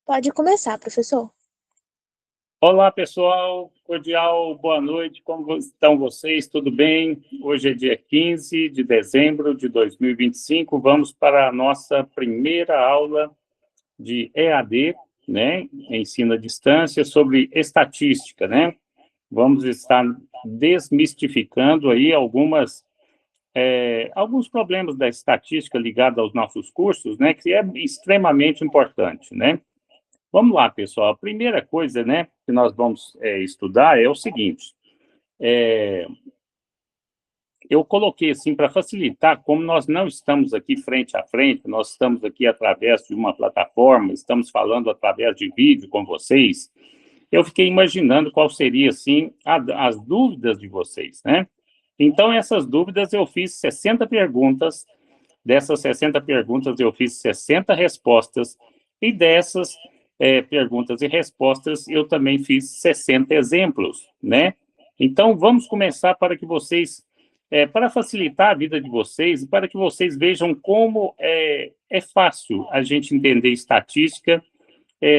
Pode começar, professor. Olá, pessoal. Cordial, boa noite. Como estão vocês? Tudo bem? Hoje é dia 15 de dezembro de 2025. Vamos para a nossa primeira aula de EAD, né? Ensino à distância, sobre estatística, né? Vamos estar desmistificando aí alguns problemas da estatística ligados aos nossos cursos, né? Que é extremamente importante, né? Vamos lá, pessoal. A primeira coisa, né, que nós vamos estudar é o seguinte. Eu coloquei assim para facilitar, como nós não estamos aqui frente a frente, nós estamos aqui através de uma plataforma, estamos falando através de vídeo com vocês. Eu fiquei imaginando qual seria assim as dúvidas de vocês, né? Então essas dúvidas eu fiz 60 perguntas. Dessas 60 perguntas eu fiz 60 respostas e dessas perguntas e respostas, eu também fiz 60 exemplos, né? Então, vamos começar para que vocês, para facilitar a vida de vocês, para que vocês vejam como é fácil a gente entender estatística,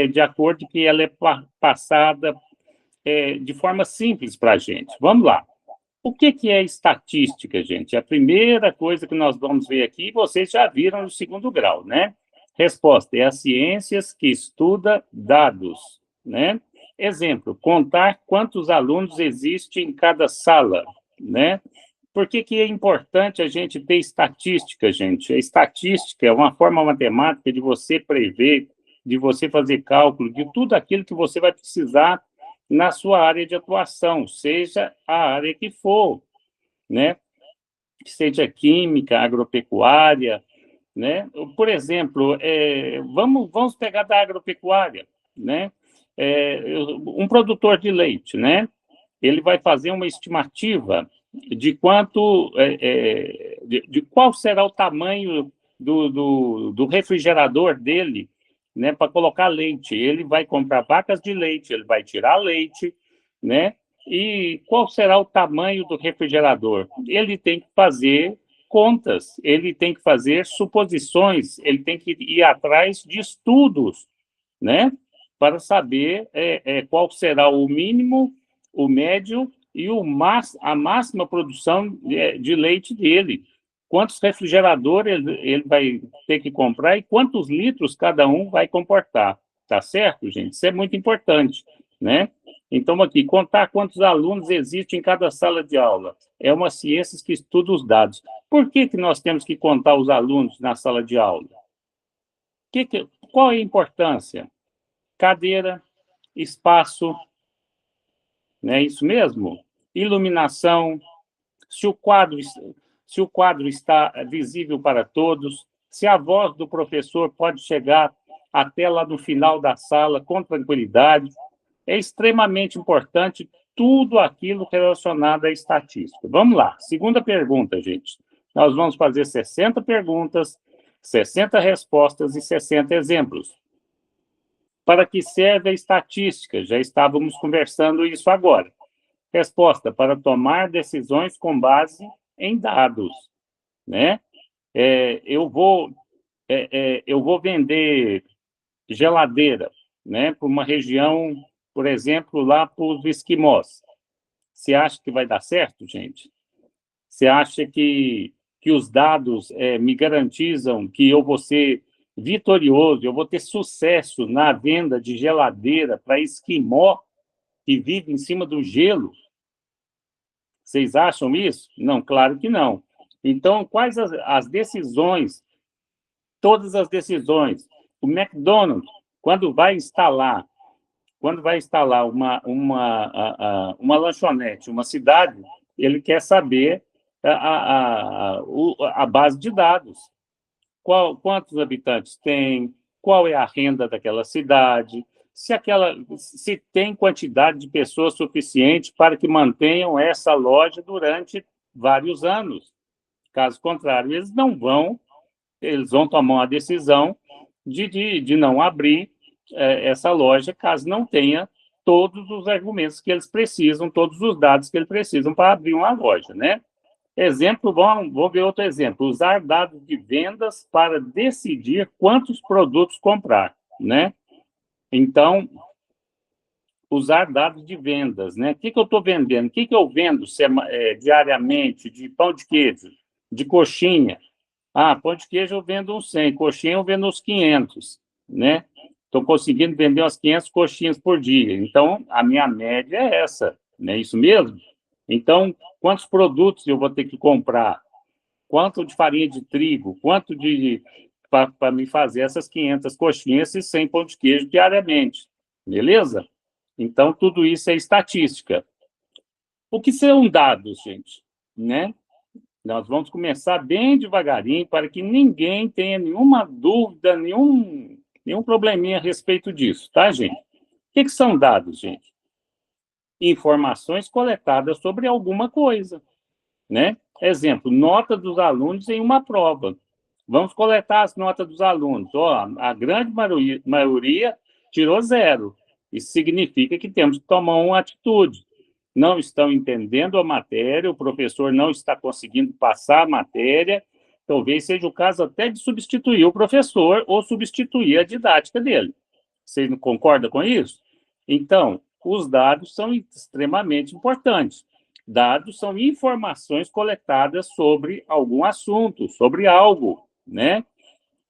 de acordo que ela é passada de forma simples para a gente. Vamos lá. O que é estatística, gente? A primeira coisa que nós vamos ver aqui, vocês já viram no segundo grau, né? Resposta: é as ciências que estuda dados, né? Exemplo: contar quantos alunos existem em cada sala, né? Por que é importante a gente ter estatística, gente? A estatística é uma forma matemática de você prever, de você fazer cálculo de tudo aquilo que você vai precisar na sua área de atuação, seja a área que for, né? Seja química, agropecuária, né? Por exemplo, vamos pegar da agropecuária, né? Um produtor de leite, né? Ele vai fazer uma estimativa de quanto, de qual será o tamanho do refrigerador dele, né, para colocar leite. Ele vai comprar vacas de leite, ele vai tirar leite, né? E qual será o tamanho do refrigerador? Ele tem que fazer contas, ele tem que fazer suposições, ele tem que ir atrás de estudos, né? Para saber qual será o mínimo, o médio e a máxima produção de leite dele. Quantos refrigeradores ele vai ter que comprar e quantos litros cada um vai comportar. Tá certo, gente? Isso é muito importante, né? Então, aqui, contar quantos alunos existem em cada sala de aula. É uma ciência que estuda os dados. Por que nós temos que contar os alunos na sala de aula? Qual é a importância? Cadeira, espaço, não é isso mesmo? Iluminação, se o quadro está visível para todos, se a voz do professor pode chegar até lá no final da sala com tranquilidade. É extremamente importante tudo aquilo relacionado à estatística. Vamos lá, segunda pergunta, gente. Nós vamos fazer 60 perguntas, 60 respostas e 60 exemplos. Para que serve a estatística? Já estávamos conversando isso agora. Resposta: para tomar decisões com base em dados, né? Eu vou vender geladeira, né, para uma região, por exemplo, lá para os esquimós. Você acha que vai dar certo, gente? Você acha que os dados me garantizam que eu vou ser vitorioso, eu vou ter sucesso na venda de geladeira para esquimó que vive em cima do gelo? Vocês acham isso? Não, claro que não. Então, quais as decisões, todas as decisões? O McDonald's, quando vai instalar uma lanchonete, uma cidade, ele quer saber a base de dados. Quantos habitantes tem, qual é a renda daquela cidade, se tem quantidade de pessoas suficiente para que mantenham essa loja durante vários anos. Caso contrário, eles vão tomar uma decisão de não abrir essa loja, caso não tenha todos os argumentos que eles precisam, todos os dados que eles precisam para abrir uma loja, né? Exemplo, vamos ver outro exemplo. Usar dados de vendas para decidir quantos produtos comprar, né? Então, usar dados de vendas, né? O que eu estou vendendo? O que eu vendo diariamente de pão de queijo, de coxinha? Ah, pão de queijo eu vendo uns 100, coxinha eu vendo uns 500, né? Estou conseguindo vender umas 500 coxinhas por dia. Então, a minha média é essa, não é isso mesmo? Então, quantos produtos eu vou ter que comprar? Quanto de farinha de trigo? Quanto de para me fazer essas 500 coxinhas e 100 pão de queijo diariamente? Beleza? Então, tudo isso é estatística. O que são dados, gente? Né? Nós vamos começar bem devagarinho para que ninguém tenha nenhuma dúvida, nenhum probleminha a respeito disso, tá, gente? O que são dados, gente? Informações coletadas sobre alguma coisa, né? Exemplo, nota dos alunos em uma prova. Vamos coletar as notas dos alunos. Ó, a grande maioria tirou 0. Isso significa que temos que tomar uma atitude. Não estão entendendo a matéria, o professor não está conseguindo passar a matéria, talvez seja o caso até de substituir o professor ou substituir a didática dele. Você não concorda com isso? Então, os dados são extremamente importantes. Dados são informações coletadas sobre algum assunto, sobre algo, né?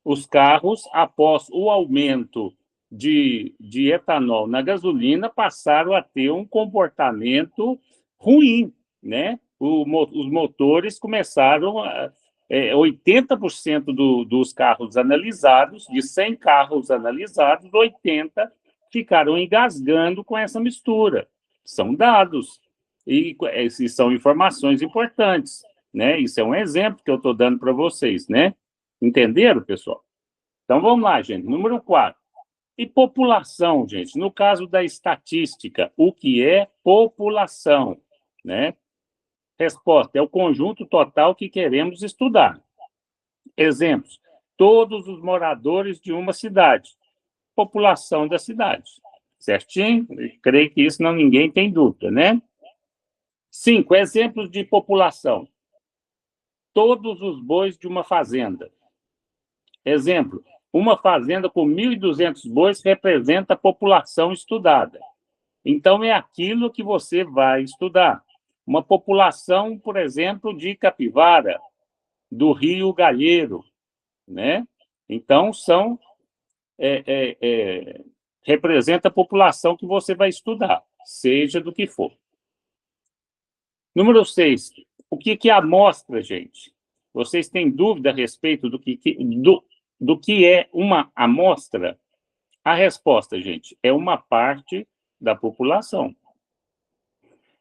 Os carros, após o aumento de etanol na gasolina, passaram a ter um comportamento ruim, né? Os motores começaram a... 80% dos carros analisados, de 100 carros analisados, 80 ficaram engasgando com essa mistura. São dados, e são informações importantes, né? Isso é um exemplo que eu estou dando para vocês, né? Entenderam, pessoal? Então, vamos lá, gente. Número 4. E população, gente? No caso da estatística, o que é população, né? Resposta: é o conjunto total que queremos estudar. Exemplos: todos os moradores de uma cidade. População da cidade. Certinho? Eu creio que isso ninguém tem dúvida, né? 5. Exemplos de população. Todos os bois de uma fazenda. Exemplo: uma fazenda com 1.200 bois representa a população estudada. Então, é aquilo que você vai estudar. Uma população, por exemplo, de capivara, do Rio Galheiro, né? Então, representa a população que você vai estudar, seja do que for. Número 6. O que é amostra, gente? Vocês têm dúvida a respeito do que é uma amostra? A resposta, gente, é uma parte da população.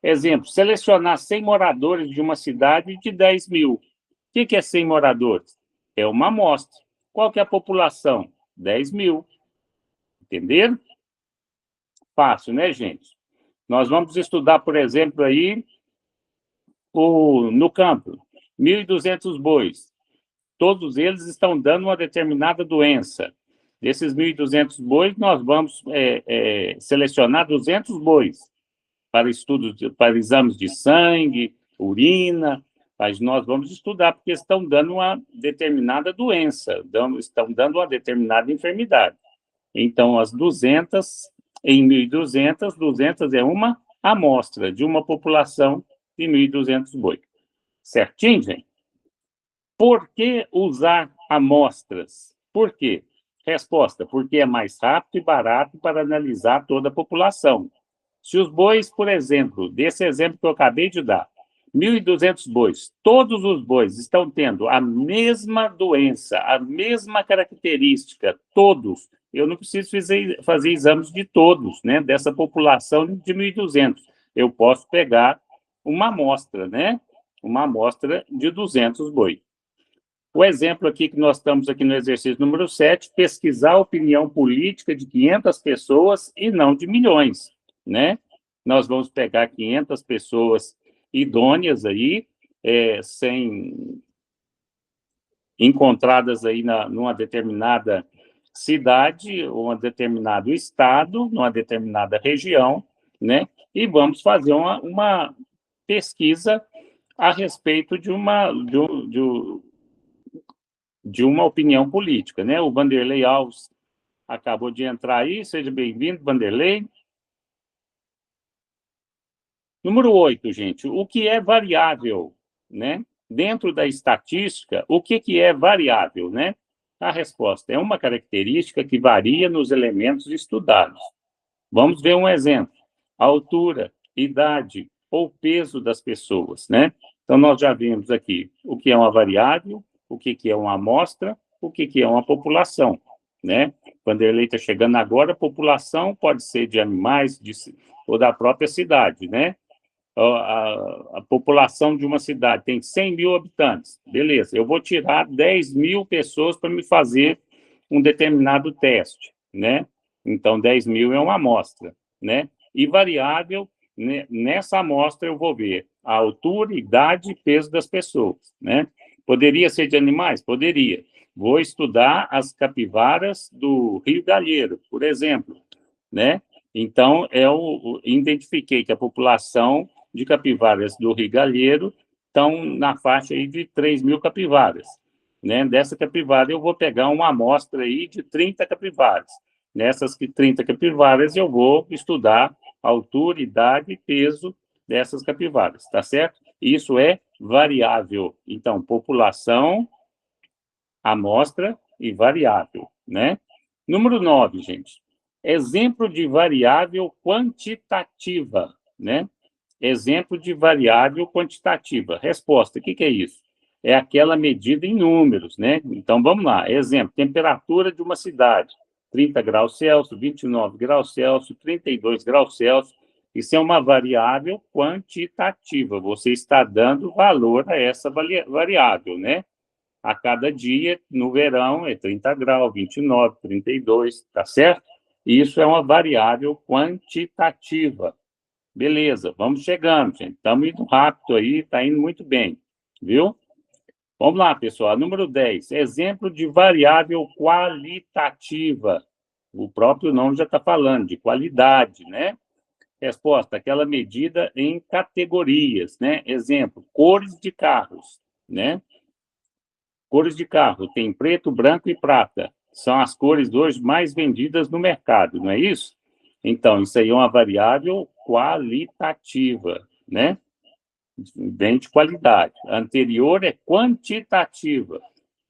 Exemplo: selecionar 100 moradores de uma cidade de 10 mil. O que é 100 moradores? É uma amostra. Qual que é a população? 10 mil. Entenderam? Fácil, né, gente? Nós vamos estudar, por exemplo, aí, no campo, 1.200 bois. Todos eles estão dando uma determinada doença. Desses 1.200 bois, nós vamos selecionar 200 bois para estudos, para exames de sangue, urina, mas nós vamos estudar porque estão dando uma determinada doença, estão dando uma determinada enfermidade. Então, as 200, em 1.200, 200 é uma amostra de uma população de 1.200 bois. Certinho, gente? Por que usar amostras? Por quê? Resposta: porque é mais rápido e barato para analisar toda a população. Se os bois, por exemplo, desse exemplo que eu acabei de dar, 1.200 bois, todos os bois estão tendo a mesma doença, a mesma característica, todos. Eu não preciso fazer exames de todos, né, dessa população de 1.200. Eu posso pegar uma amostra, né, uma amostra de 200 bois. O exemplo aqui que nós estamos aqui no exercício número 7, pesquisar a opinião política de 500 pessoas e não de milhões, né? Nós vamos pegar 500 pessoas idôneas aí, encontradas aí numa determinada cidade, ou um determinado estado, numa determinada região, né? E vamos fazer uma pesquisa a respeito de uma opinião política, né? O Vanderlei Alves acabou de entrar aí, seja bem-vindo, Vanderlei. Número 8, gente, o que é variável, né? Dentro da estatística, o que é variável, né? A resposta é uma característica que varia nos elementos estudados. Vamos ver um exemplo. A altura, idade ou peso das pessoas, né? Então, nós já vimos aqui o que é uma variável, o que é uma amostra, o que é uma população, né? Vanderlei está chegando agora, população pode ser de animais ou da própria cidade, né? A população de uma cidade tem 100 mil habitantes, beleza, eu vou tirar 10 mil pessoas para me fazer um determinado teste, né? Então, 10 mil é uma amostra, né? E variável, né? Nessa amostra eu vou ver a altura, idade e peso das pessoas, né? Poderia ser de animais? Poderia. Vou estudar as capivaras do Rio Galheiro, por exemplo, né? Então, eu identifiquei que a população de capivaras do Rio Galheiro estão na faixa aí de 3 mil capivaras, né? Dessa capivara, eu vou pegar uma amostra aí de 30 capivaras. Nessas 30 capivaras, eu vou estudar a altura, idade e peso dessas capivaras, tá certo? Isso é variável. Então, população, amostra e variável, né? Número 9, gente. Exemplo de variável quantitativa, né? Exemplo de variável quantitativa. Resposta, o que é isso? É aquela medida em números, né? Então, vamos lá. Exemplo, temperatura de uma cidade. 30 graus Celsius, 29 graus Celsius, 32 graus Celsius. Isso é uma variável quantitativa. Você está dando valor a essa variável, né? A cada dia, no verão, é 30 graus, 29, 32, tá certo? Isso é uma variável quantitativa. Beleza, vamos chegando, gente. Estamos indo rápido aí, está indo muito bem, viu? Vamos lá, pessoal. Número 10, exemplo de variável qualitativa. O próprio nome já está falando, de qualidade, né? Resposta, aquela medida em categorias, né? Exemplo, cores de carros, né? Cores de carro, tem preto, branco e prata. São as cores hoje mais vendidas no mercado, não é isso? Então, isso aí é uma variável qualitativa, né? Bem de qualidade. A anterior é quantitativa.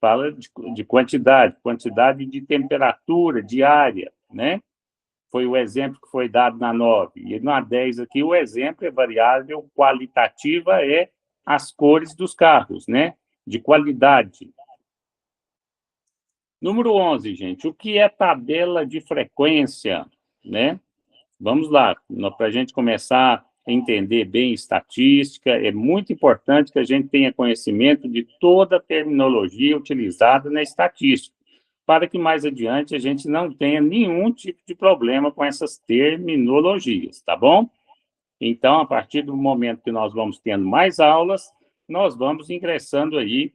Fala de quantidade, quantidade de temperatura diária, né? Foi o exemplo que foi dado na 9. E na 10 aqui, o exemplo é variável qualitativa, é as cores dos carros, né? De qualidade. Número 11, gente, o que é tabela de frequência, né? Vamos lá, para a gente começar a entender bem estatística, é muito importante que a gente tenha conhecimento de toda a terminologia utilizada na estatística, para que mais adiante a gente não tenha nenhum tipo de problema com essas terminologias, tá bom? Então, a partir do momento que nós vamos tendo mais aulas, nós vamos ingressando aí,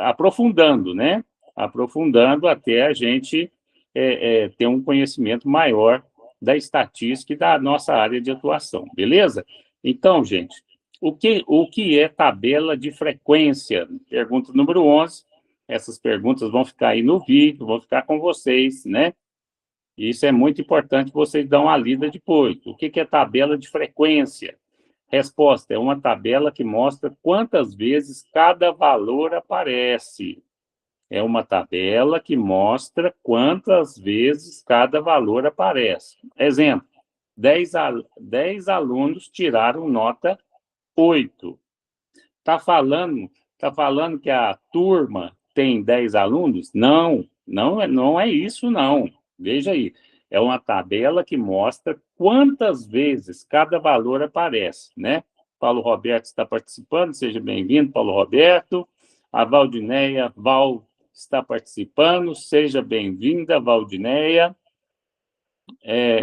aprofundando, né? Aprofundando até a gente ter um conhecimento maior da estatística e da nossa área de atuação, beleza? Então, gente, o que é tabela de frequência? Pergunta número 11. Essas perguntas vão ficar aí no vídeo, vão ficar com vocês, né? Isso é muito importante vocês dar uma lida depois. O que é tabela de frequência? Resposta, é uma tabela que mostra quantas vezes cada valor aparece. É uma tabela que mostra quantas vezes cada valor aparece. Exemplo, 10 alunos tiraram nota 8. Tá falando que a turma tem 10 alunos? Não, não é isso, não. Veja aí, é uma tabela que mostra quantas vezes cada valor aparece, né? Paulo Roberto está participando, seja bem-vindo, Paulo Roberto. A Valdineia, Val está participando, seja bem-vinda, Valdineia.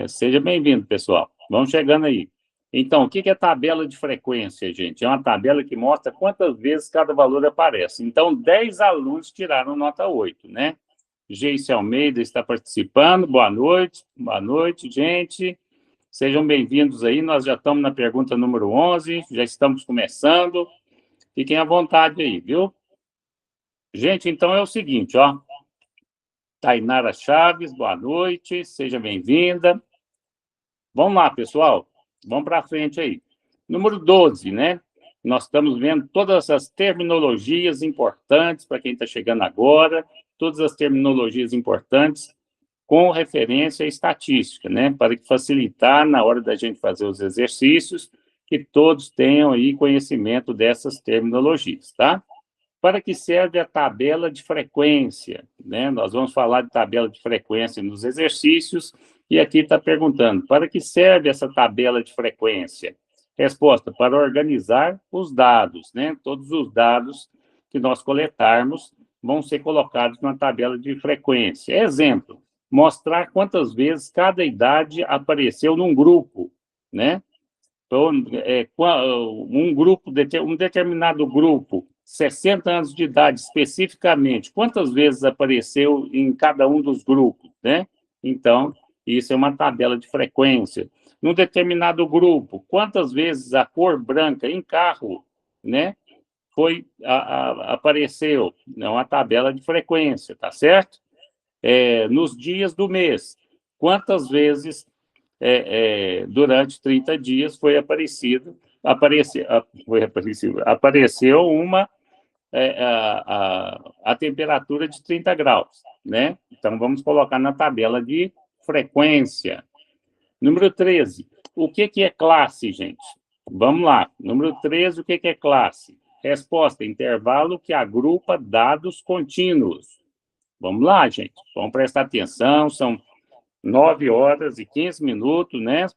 Seja bem-vindo, pessoal. Vamos chegando aí. Então, o que é tabela de frequência, gente? É uma tabela que mostra quantas vezes cada valor aparece. Então, 10 alunos tiraram nota 8, né? Geice Almeida está participando. Boa noite, gente. Sejam bem-vindos aí. Nós já estamos na pergunta número 11, já estamos começando. Fiquem à vontade aí, viu? Gente, então é o seguinte, ó. Tainara Chaves, boa noite, seja bem-vinda. Vamos lá, pessoal, vamos para frente aí. Número 12, né? Nós estamos vendo todas as terminologias importantes para quem está chegando agora, todas as terminologias importantes com referência à estatística, né? Para facilitar na hora da gente fazer os exercícios, que todos tenham aí conhecimento dessas terminologias, tá? Para que serve a tabela de frequência, né? Nós vamos falar de tabela de frequência nos exercícios, e aqui está perguntando, para que serve essa tabela de frequência? Resposta, para organizar os dados, né? Todos os dados que nós coletarmos vão ser colocados na tabela de frequência. Exemplo, mostrar quantas vezes cada idade apareceu num grupo, né? Então, um determinado grupo, 60 anos de idade especificamente, quantas vezes apareceu em cada um dos grupos, né? Então, isso é uma tabela de frequência. Num determinado grupo, quantas vezes a cor branca em carro, né, apareceu? É uma tabela de frequência, tá certo? Nos dias do mês, quantas vezes durante 30 dias apareceu a temperatura de 30 graus, né? Então, vamos colocar na tabela de frequência. Número 13, o que é classe, gente? Vamos lá. Número 13, o que é classe? Resposta, intervalo que agrupa dados contínuos. Vamos lá, gente. Vamos prestar atenção, são 9 horas e 15 minutos, né?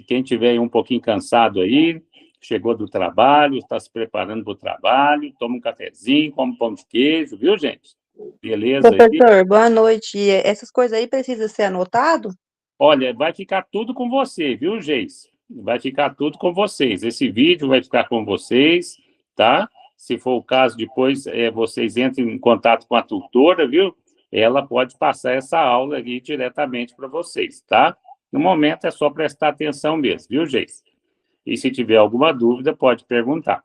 Quem tiver um pouquinho cansado aí, chegou do trabalho, está se preparando para o trabalho, toma um cafezinho, come um pão de queijo, viu, gente? Beleza aí? Professor, boa noite. Essas coisas aí precisam ser anotado? Olha, vai ficar tudo com você, viu, Geis? Vai ficar tudo com vocês. Esse vídeo vai ficar com vocês, tá? Se for o caso, depois vocês entrem em contato com a tutora, viu? Ela pode passar essa aula aqui diretamente para vocês, tá? No momento é só prestar atenção mesmo, viu, Geis? E se tiver alguma dúvida, pode perguntar.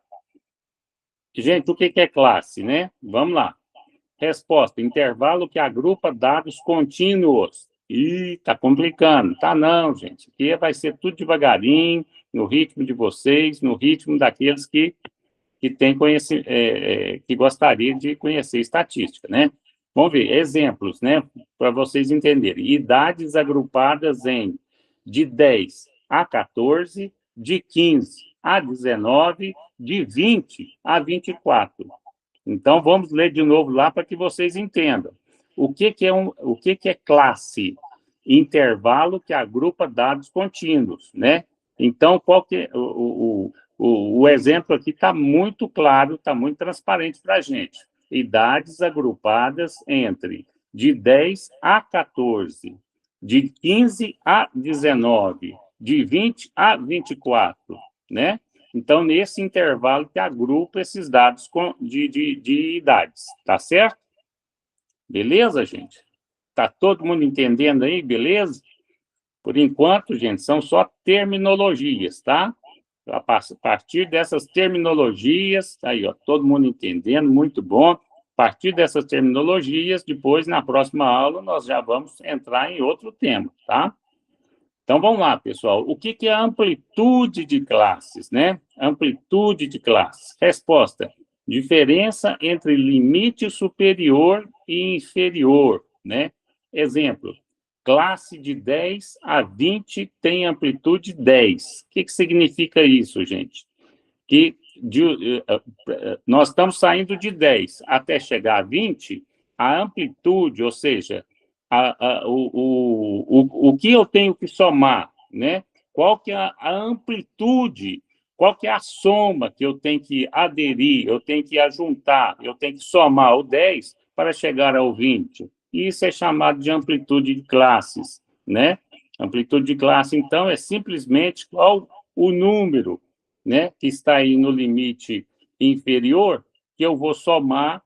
Gente, o que é classe, né? Vamos lá. Resposta, intervalo que agrupa dados contínuos. Ih, tá complicando. Tá não, gente. Aqui vai ser tudo devagarinho, no ritmo de vocês, no ritmo daqueles que têm que gostariam de conhecer estatística, né? Vamos ver, exemplos, né? Para vocês entenderem. Idades agrupadas em de 10 a 14, de 15 a 19, de 20 a 24. Então, vamos ler de novo lá para que vocês entendam. O que é classe? Intervalo que agrupa dados contínuos, né? Então, qual que é o exemplo aqui está muito claro, está muito transparente para a gente. Idades agrupadas entre de 10 a 14, de 15 a 19, de 20 a 24, né? Então, nesse intervalo que agrupa esses dados de idades, tá certo? Beleza, gente? Tá todo mundo entendendo aí, beleza? Por enquanto, gente, são só terminologias, tá? A partir dessas terminologias, aí, ó, todo mundo entendendo, muito bom. A partir dessas terminologias, depois, na próxima aula, nós já vamos entrar em outro tema, tá? Então, vamos lá, pessoal. O que é a amplitude de classes, né? Amplitude de classes. Resposta, diferença entre limite superior e inferior, né? Exemplo, classe de 10 a 20 tem amplitude 10. O que significa isso, gente? Que nós estamos saindo de 10 até chegar a 20, a amplitude, ou seja, o que eu tenho que somar, né? Qual que é a amplitude, qual que é a soma que eu tenho que aderir, eu tenho que ajuntar, eu tenho que somar o 10 para chegar ao 20. Isso é chamado de amplitude de classes, né? Amplitude de classe, então, é simplesmente qual o número, né, que está aí no limite inferior, que eu vou somar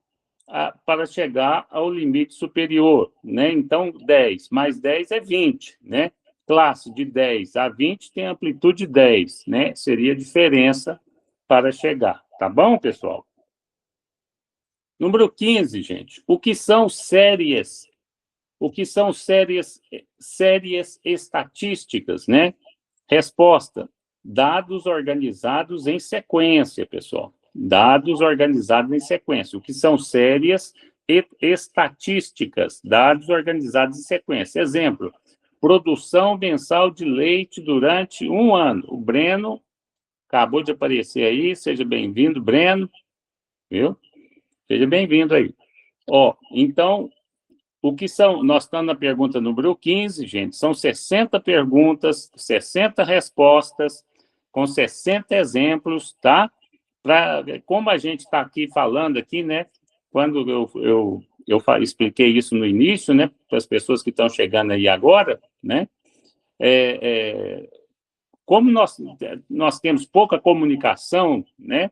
para chegar ao limite superior, né? Então, 10 mais 10 é 20, né? Classe de 10 a 20 tem amplitude 10, né? Seria a diferença para chegar, tá bom, pessoal? Número 15, gente. O que são séries? O que são séries estatísticas, né? Resposta: dados organizados em sequência, pessoal. Dados organizados em sequência. O que são séries estatísticas? Dados organizados em sequência. Exemplo: produção mensal de leite durante um ano. O Breno acabou de aparecer aí. Seja bem-vindo, Breno. Viu? Seja bem-vindo aí. Ó, então, o que são? Nós estamos na pergunta número 15, gente. São 60 perguntas, 60 respostas, com 60 exemplos, tá? Como a gente está aqui falando aqui, né? Quando eu expliquei isso no início, né? Para as pessoas que estão chegando aí agora, né? Como nós temos pouca comunicação, né?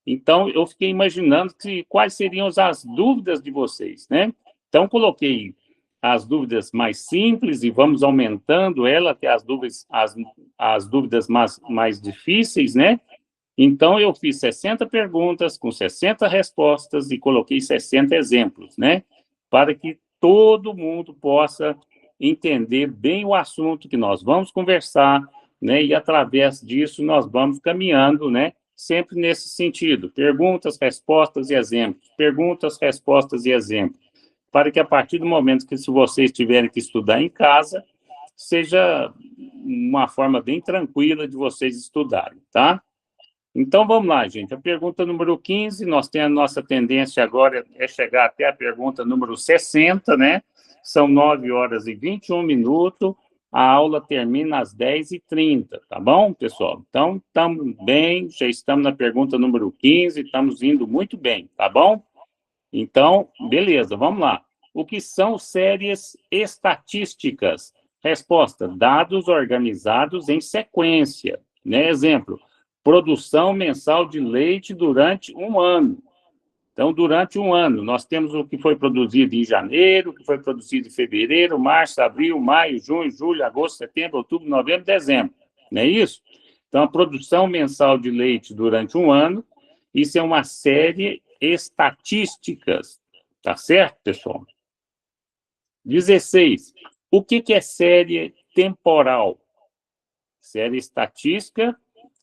Então, eu fiquei imaginando quais seriam as dúvidas de vocês, né? Então, coloquei as dúvidas mais simples e vamos aumentando ela até as dúvidas mais difíceis, né? Então, eu fiz 60 perguntas com 60 respostas e coloquei 60 exemplos, né? Para que todo mundo possa entender bem o assunto que nós vamos conversar, né? E, através disso, nós vamos caminhando, né? Sempre nesse sentido, perguntas, respostas e exemplos, perguntas, respostas e exemplos, para que a partir do momento que se vocês tiverem que estudar em casa, seja uma forma bem tranquila de vocês estudarem, tá? Então, vamos lá, gente. A pergunta número 15, nós temos a nossa tendência agora é chegar até a pergunta número 60, né? São 9 horas e 21 minutos. A aula termina às 10h30, tá bom, pessoal? Então, estamos bem, já estamos na pergunta número 15, estamos indo muito bem, tá bom? Então, beleza, vamos lá. O que são séries estatísticas? Resposta: dados organizados em sequência. Né? Exemplo: produção mensal de leite durante um ano. Então, durante um ano, nós temos o que foi produzido em janeiro, o que foi produzido em fevereiro, março, abril, maio, junho, julho, agosto, setembro, outubro, novembro, dezembro. Não é isso? Então, a produção mensal de leite durante um ano, isso é uma série estatísticas. Tá certo, pessoal? 16. O que é série temporal? Série estatística,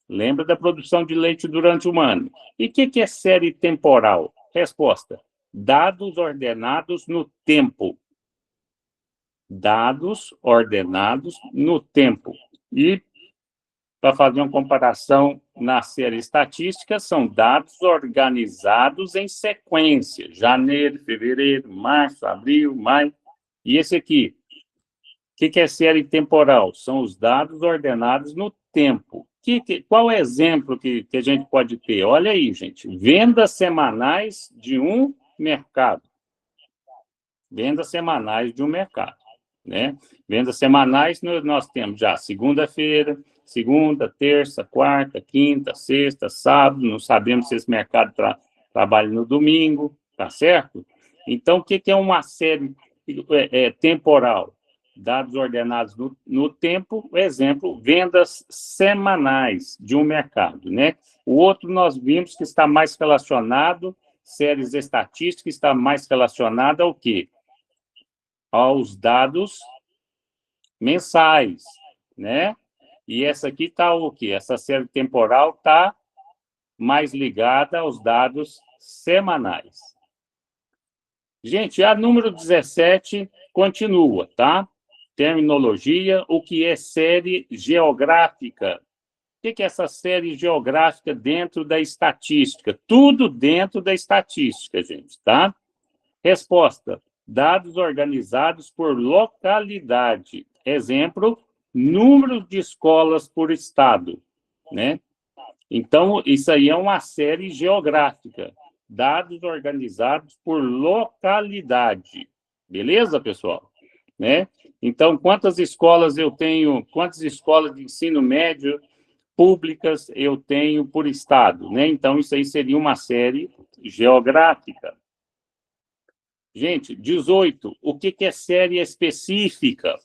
lembra da produção de leite durante um ano. E o que é série temporal? Resposta: dados ordenados no tempo. Dados ordenados no tempo. E, para fazer uma comparação na série estatística, são dados organizados em sequência. Janeiro, fevereiro, março, abril, maio. E esse aqui, o que é série temporal? São os dados ordenados no tempo. Qual é o exemplo que a gente pode ter? Olha aí, gente. Vendas semanais de um mercado. Vendas semanais de um mercado. Né? Vendas semanais, nós temos já segunda-feira, segunda, terça, quarta, quinta, sexta, sábado. Não sabemos se esse mercado trabalha no domingo, tá certo? Então, o que é uma série temporal? Dados ordenados no tempo, exemplo, vendas semanais de um mercado, né? O outro nós vimos que está mais relacionado, séries estatísticas, está mais relacionada ao quê? Aos dados mensais, né? E essa aqui está o quê? Essa série temporal está mais ligada aos dados semanais. Gente, a número 17 continua, tá? Terminologia, o que é série geográfica? O que é essa série geográfica dentro da estatística? Tudo dentro da estatística, gente, tá? Resposta: dados organizados por localidade. Exemplo: número de escolas por estado, né? Então, isso aí é uma série geográfica. Dados organizados por localidade. Beleza, pessoal? Né? Então, quantas escolas eu tenho, quantas escolas de ensino médio públicas eu tenho por estado, né? Então, isso aí seria uma série geográfica. Gente, 18. O que é série específica?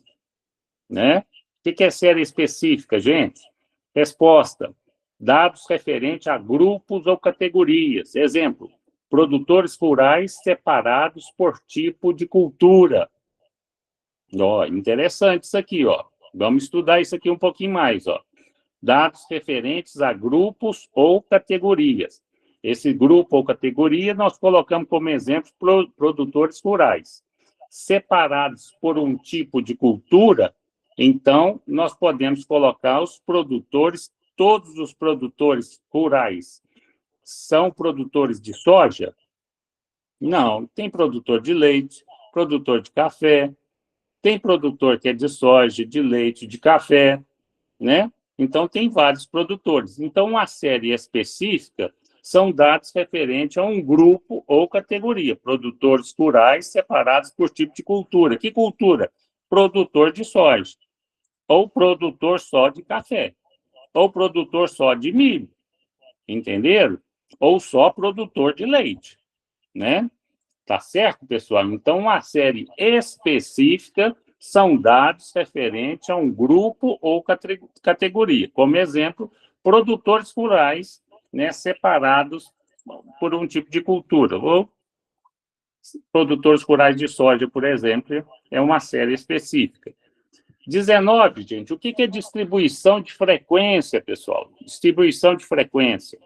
Né? O que é série específica, gente? Resposta: dados referentes a grupos ou categorias. Exemplo: Produtores rurais separados por tipo de cultura. Ó, interessante isso aqui, ó. Vamos estudar isso aqui um pouquinho mais, ó. Dados referentes a grupos ou categorias. Esse grupo ou categoria nós colocamos como exemplo produtores rurais. Separados por um tipo de cultura, então nós podemos colocar os produtores, todos os produtores rurais são produtores de soja? Não, tem produtor de leite, produtor de café, tem produtor que é de soja, de leite, de café, né? Então, tem vários produtores. Então, uma série específica são dados referentes a um grupo ou categoria, produtores rurais separados por tipo de cultura. Que cultura? Produtor de soja, ou produtor só de café, ou produtor só de milho, entenderam? Ou só produtor de leite, né? Tá certo, pessoal? Então, uma série específica são dados referentes a um grupo ou categoria. Como exemplo, produtores rurais, né, separados por um tipo de cultura. Ou produtores rurais de soja, por exemplo, é uma série específica. 19, gente, o que é distribuição de frequência, pessoal? Distribuição de frequência.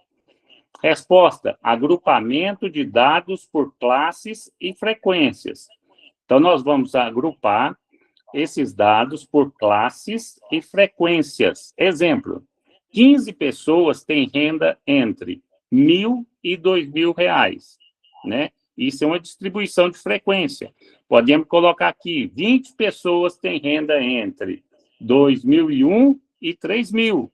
Resposta: agrupamento de dados por classes e frequências. Então, nós vamos agrupar esses dados por classes e frequências. Exemplo: 15 pessoas têm renda entre R$ 1.000 e R$ 2.000, né? Isso é uma distribuição de frequência. Podemos colocar aqui: 20 pessoas têm renda entre R$ 2.001 e R$ 3.000.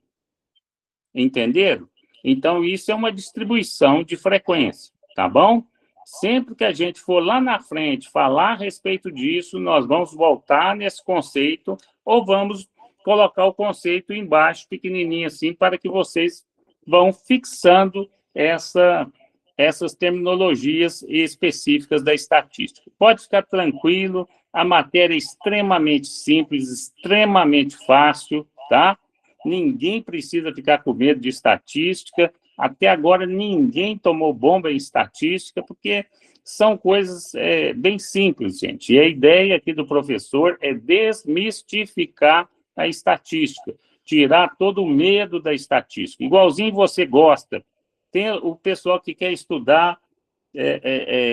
Entenderam? Então, isso é uma distribuição de frequência, tá bom? Sempre que a gente for lá na frente falar a respeito disso, nós vamos voltar nesse conceito ou vamos colocar o conceito embaixo, pequenininho assim, para que vocês vão fixando essas terminologias específicas da estatística. Pode ficar tranquilo, a matéria é extremamente simples, extremamente fácil, tá? Ninguém precisa ficar com medo de estatística. Até agora, ninguém tomou bomba em estatística, porque são coisas bem simples, gente. E a ideia aqui do professor é desmistificar a estatística, tirar todo o medo da estatística. Igualzinho você gosta. Tem o pessoal que quer estudar,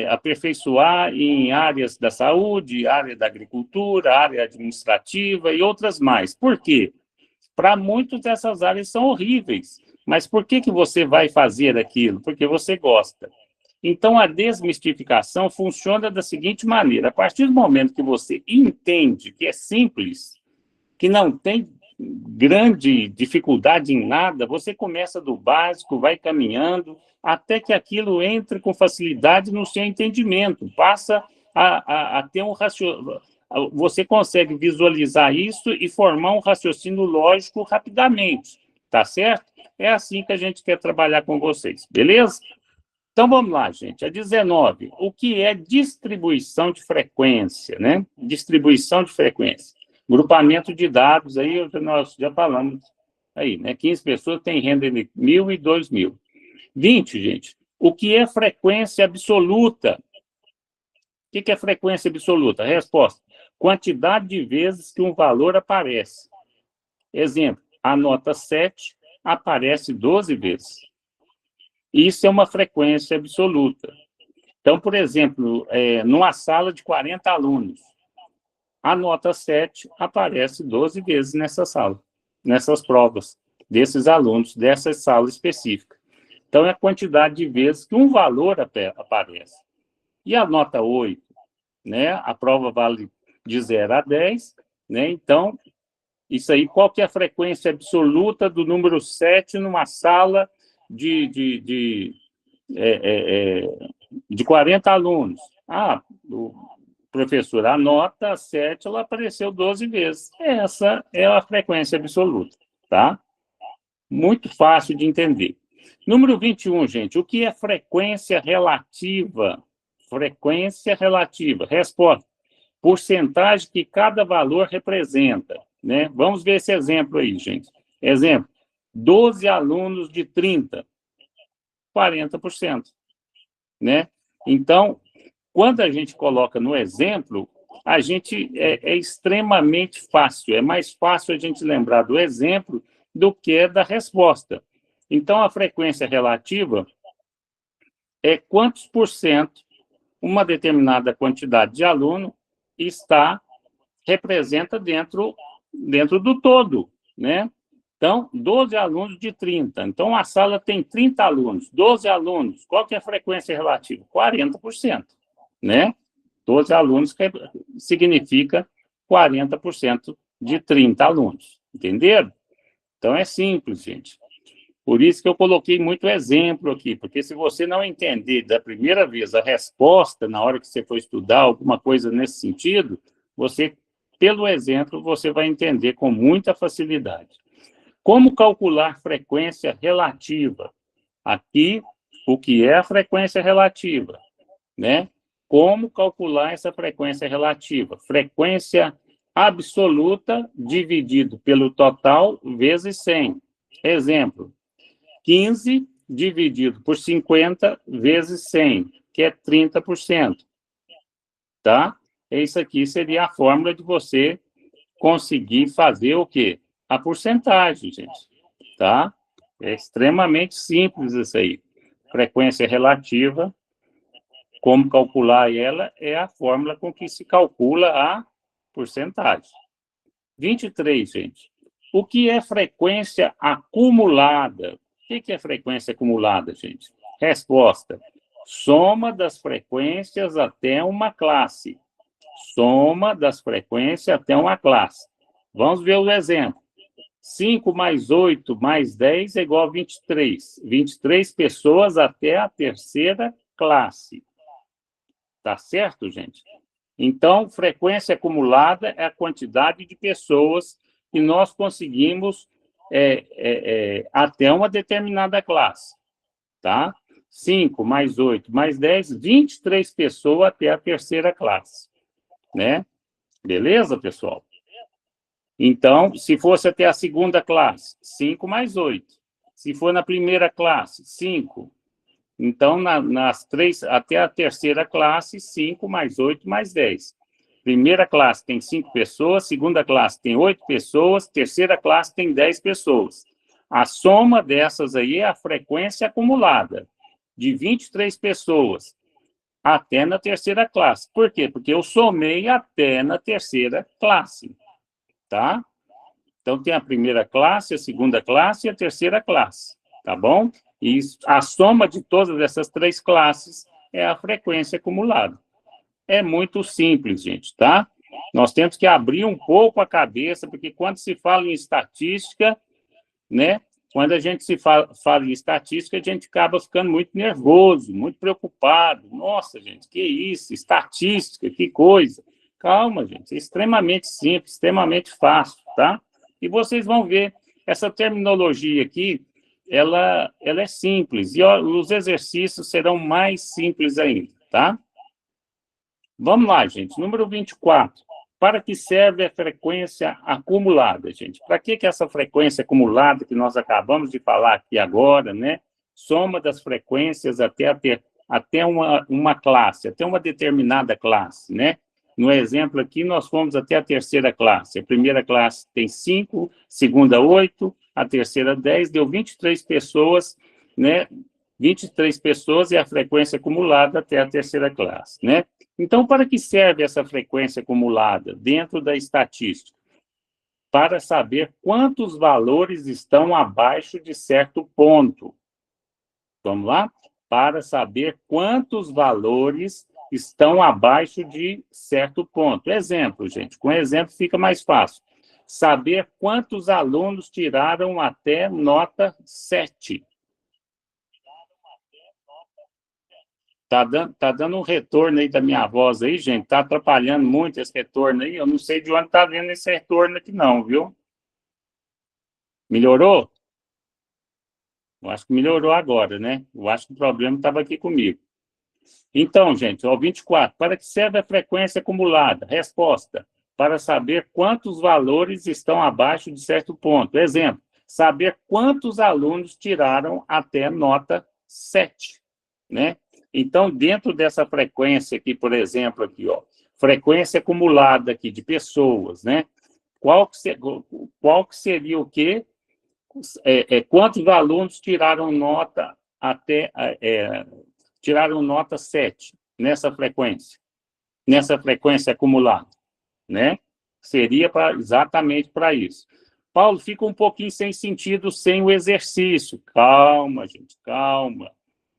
aperfeiçoar em áreas da saúde, área da agricultura, área administrativa e outras mais. Por quê? Para muitos dessas áreas são horríveis. Mas por que você vai fazer aquilo? Porque você gosta. Então, a desmistificação funciona da seguinte maneira: a partir do momento que você entende que é simples, que não tem grande dificuldade em nada, você começa do básico, vai caminhando, até que aquilo entre com facilidade no seu entendimento, passa a ter um raciocínio. Você consegue visualizar isso e formar um raciocínio lógico rapidamente, tá certo? É assim que a gente quer trabalhar com vocês, beleza? Então, vamos lá, gente. A 19. O que é distribuição de frequência, né? Distribuição de frequência. Grupamento de dados, aí nós já falamos aí, né? 15 pessoas têm renda de 1.000 e 2.000. 20, gente. O que é frequência absoluta? O que é frequência absoluta? Resposta: quantidade de vezes que um valor aparece. Exemplo: a nota 7 aparece 12 vezes. Isso é uma frequência absoluta. Então, por exemplo, numa sala de 40 alunos, a nota 7 aparece 12 vezes nessa sala, nessas provas, desses alunos, dessa sala específica. Então, é a quantidade de vezes que um valor aparece. E a nota 8, né? A prova vale de 0 a 10, né? Então, isso aí, qual que é a frequência absoluta do número 7 numa sala de 40 alunos? O professor, a nota 7, ela apareceu 12 vezes. Essa é a frequência absoluta, tá? Muito fácil de entender. Número 21, gente, o que é frequência relativa? Frequência relativa. Resposta: porcentagem que cada valor representa, né? Vamos ver esse exemplo aí, gente. Exemplo: 12 alunos de 30, 40%, né? Então, quando a gente coloca no exemplo, a gente é extremamente fácil, é mais fácil a gente lembrar do exemplo do que da resposta. Então, a frequência relativa é quantos por cento uma determinada quantidade de aluno representa dentro do todo, né? Então, 12 alunos de 30. Então, a sala tem 30 alunos, 12 alunos. Qual que é a frequência relativa? 40%, né? 12 alunos significa 40% de 30 alunos. Entenderam? Então, é simples, gente. Por isso que eu coloquei muito exemplo aqui, porque se você não entender da primeira vez a resposta, na hora que você for estudar alguma coisa nesse sentido, você, pelo exemplo, você vai entender com muita facilidade. Como calcular frequência relativa? Aqui, o que é a frequência relativa, né? Como calcular essa frequência relativa? Frequência absoluta dividido pelo total vezes 100. Exemplo, 15 dividido por 50 vezes 100, que é 30%. Tá? Isso aqui seria a fórmula de você conseguir fazer o quê? A porcentagem, gente. Tá? É extremamente simples isso aí. Frequência relativa, como calcular ela, é a fórmula com que se calcula a porcentagem. 23, gente. O que é frequência acumulada? O que é frequência acumulada, gente? Resposta: soma das frequências até uma classe. Soma das frequências até uma classe. Vamos ver o exemplo. 5 mais 8 mais 10 é igual a 23. 23 pessoas até a terceira classe. Tá certo, gente? Então, frequência acumulada é a quantidade de pessoas que nós conseguimos até uma determinada classe, tá? 5 mais 8 mais 10, 23 pessoas até a terceira classe, né? Beleza, pessoal? Então, se fosse até a segunda classe, 5 mais 8. Se for na primeira classe, 5. Então, até a terceira classe, 5 mais 8 mais 10. Primeira classe tem 5 pessoas, segunda classe tem 8 pessoas, terceira classe tem 10 pessoas. A soma dessas aí é a frequência acumulada, de 23 pessoas até na terceira classe. Por quê? Porque eu somei até na terceira classe, tá? Então, tem a primeira classe, a segunda classe e a terceira classe, tá bom? E a soma de todas essas 3 classes é a frequência acumulada. É muito simples, gente, tá? Nós temos que abrir um pouco a cabeça, porque quando se fala em estatística, né? Quando a gente fala em estatística, a gente acaba ficando muito nervoso, muito preocupado. Nossa, gente, que isso? Estatística, que coisa. Calma, gente, é extremamente simples, extremamente fácil, tá? E vocês vão ver, essa terminologia aqui, ela é simples, e os exercícios serão mais simples ainda, tá? Vamos lá, gente. Número 24. Para que serve a frequência acumulada, gente? Para que essa frequência acumulada que nós acabamos de falar aqui agora, né? Soma das frequências até uma classe, até uma determinada classe, né? No exemplo aqui, nós fomos até a terceira classe. A primeira classe tem 5, segunda 8, a terceira 10, deu 23 pessoas, né? 23 pessoas é a frequência acumulada até a terceira classe, né? Então, para que serve essa frequência acumulada dentro da estatística? Para saber quantos valores estão abaixo de certo ponto. Vamos lá? Para saber quantos valores estão abaixo de certo ponto. Exemplo, gente. Com exemplo fica mais fácil. Saber quantos alunos tiraram até nota 7. Tá dando um retorno aí da minha voz aí, gente. Tá atrapalhando muito esse retorno aí. Eu não sei de onde tá vindo esse retorno aqui não, viu? Melhorou? Eu acho que melhorou agora, né? Eu acho que o problema estava aqui comigo. Então, gente, ó, 24. Para que serve a frequência acumulada? Resposta: para saber quantos valores estão abaixo de certo ponto. Exemplo: saber quantos alunos tiraram até nota 7, né? Então, dentro dessa frequência aqui, por exemplo, aqui, ó, frequência acumulada aqui de pessoas, né? Qual que seria o quê? Quantos alunos tiraram nota tiraram nota 7 nessa frequência acumulada, né? Seria exatamente para isso. Paulo, fica um pouquinho sem sentido sem o exercício. Calma, gente, calma,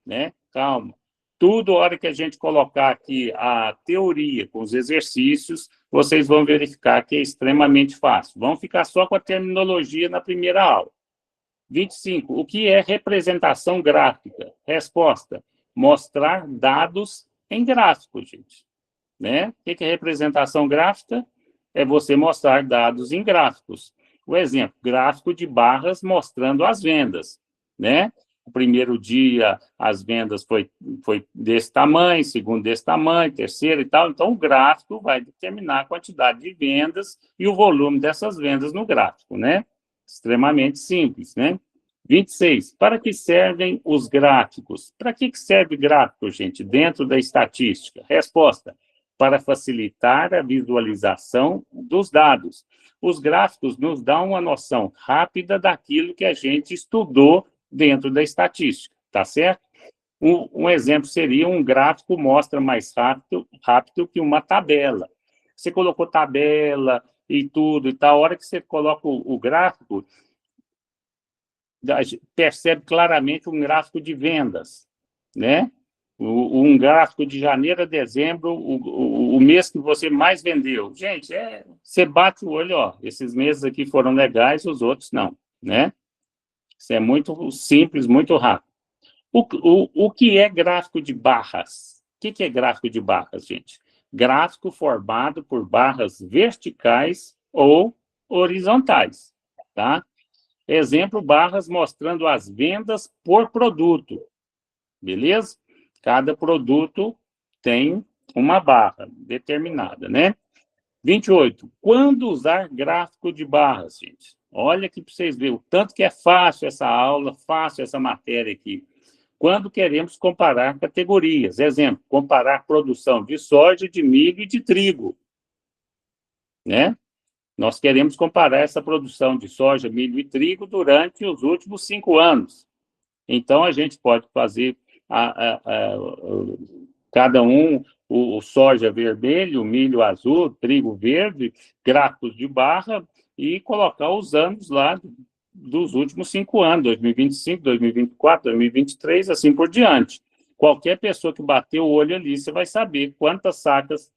né? Calma. Tudo, a hora que a gente colocar aqui a teoria com os exercícios, vocês vão verificar que é extremamente fácil. Vão ficar só com a terminologia na primeira aula. 25. O que é representação gráfica? Resposta: mostrar dados em gráficos, gente. Né? O que é representação gráfica? É você mostrar dados em gráficos. O exemplo, gráfico de barras mostrando as vendas, né? O primeiro dia as vendas foi desse tamanho, segundo desse tamanho, terceiro e tal. Então, o gráfico vai determinar a quantidade de vendas e o volume dessas vendas no gráfico, né? Extremamente simples, né? 26. Para que servem os gráficos? Para que serve gráfico, gente, dentro da estatística? Resposta: para facilitar a visualização dos dados. Os gráficos nos dão uma noção rápida daquilo que a gente estudou dentro da estatística, tá certo? Um exemplo seria um gráfico mostra mais rápido que uma tabela. Você colocou tabela e tudo, e tal, a hora que você coloca o gráfico, percebe claramente um gráfico de vendas, né? Um gráfico de janeiro a dezembro, o mês que você mais vendeu. Gente, você bate o olho, ó, esses meses aqui foram legais, os outros não, né? Isso é muito simples, muito rápido. O que é gráfico de barras? O que é gráfico de barras, gente? Gráfico formado por barras verticais ou horizontais, tá? Exemplo, barras mostrando as vendas por produto, beleza? Cada produto tem uma barra determinada, né? 28. Quando usar gráfico de barras, gente? Olha aqui para vocês verem o tanto que é fácil essa aula, fácil essa matéria aqui. Quando queremos comparar categorias. Exemplo, comparar produção de soja, de milho e de trigo, né? Nós queremos comparar essa produção de soja, milho e trigo durante os últimos 5 anos. Então, a gente pode fazer cada um, o soja vermelho, o milho azul, o trigo verde, gráficos de barra, e colocar os anos lá dos últimos 5 anos, 2025, 2024, 2023, assim por diante. Qualquer pessoa que bater o olho ali, você vai saber quantas sacas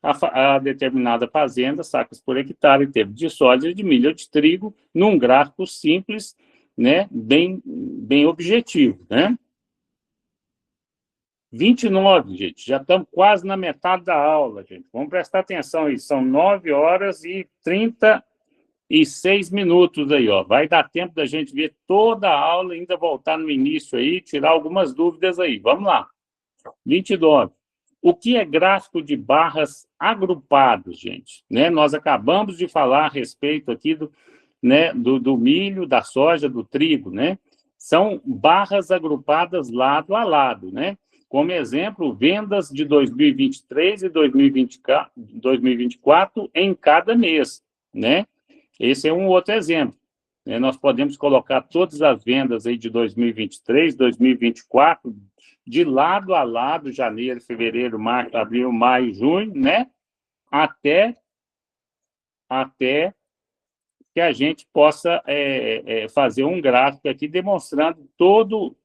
a determinada fazenda, sacas por hectare, teve de soja, de milho ou de trigo, num gráfico simples, né, bem objetivo, né? 29, gente, já estamos quase na metade da aula, gente. Vamos prestar atenção aí, são 9 horas e 36 minutos aí, ó. Vai dar tempo da gente ver toda a aula, ainda voltar no início aí, tirar algumas dúvidas aí. Vamos lá. 29. O que é gráfico de barras agrupados, gente? Né? Nós acabamos de falar a respeito aqui do milho, da soja, do trigo, né? São barras agrupadas lado a lado, né? Como exemplo, vendas de 2023 e 2024 em cada mês, né? Esse é um outro exemplo. Nós podemos colocar todas as vendas aí de 2023, 2024, de lado a lado, janeiro, fevereiro, março, abril, maio, junho, né? Até que a gente possa fazer um gráfico aqui demonstrando todas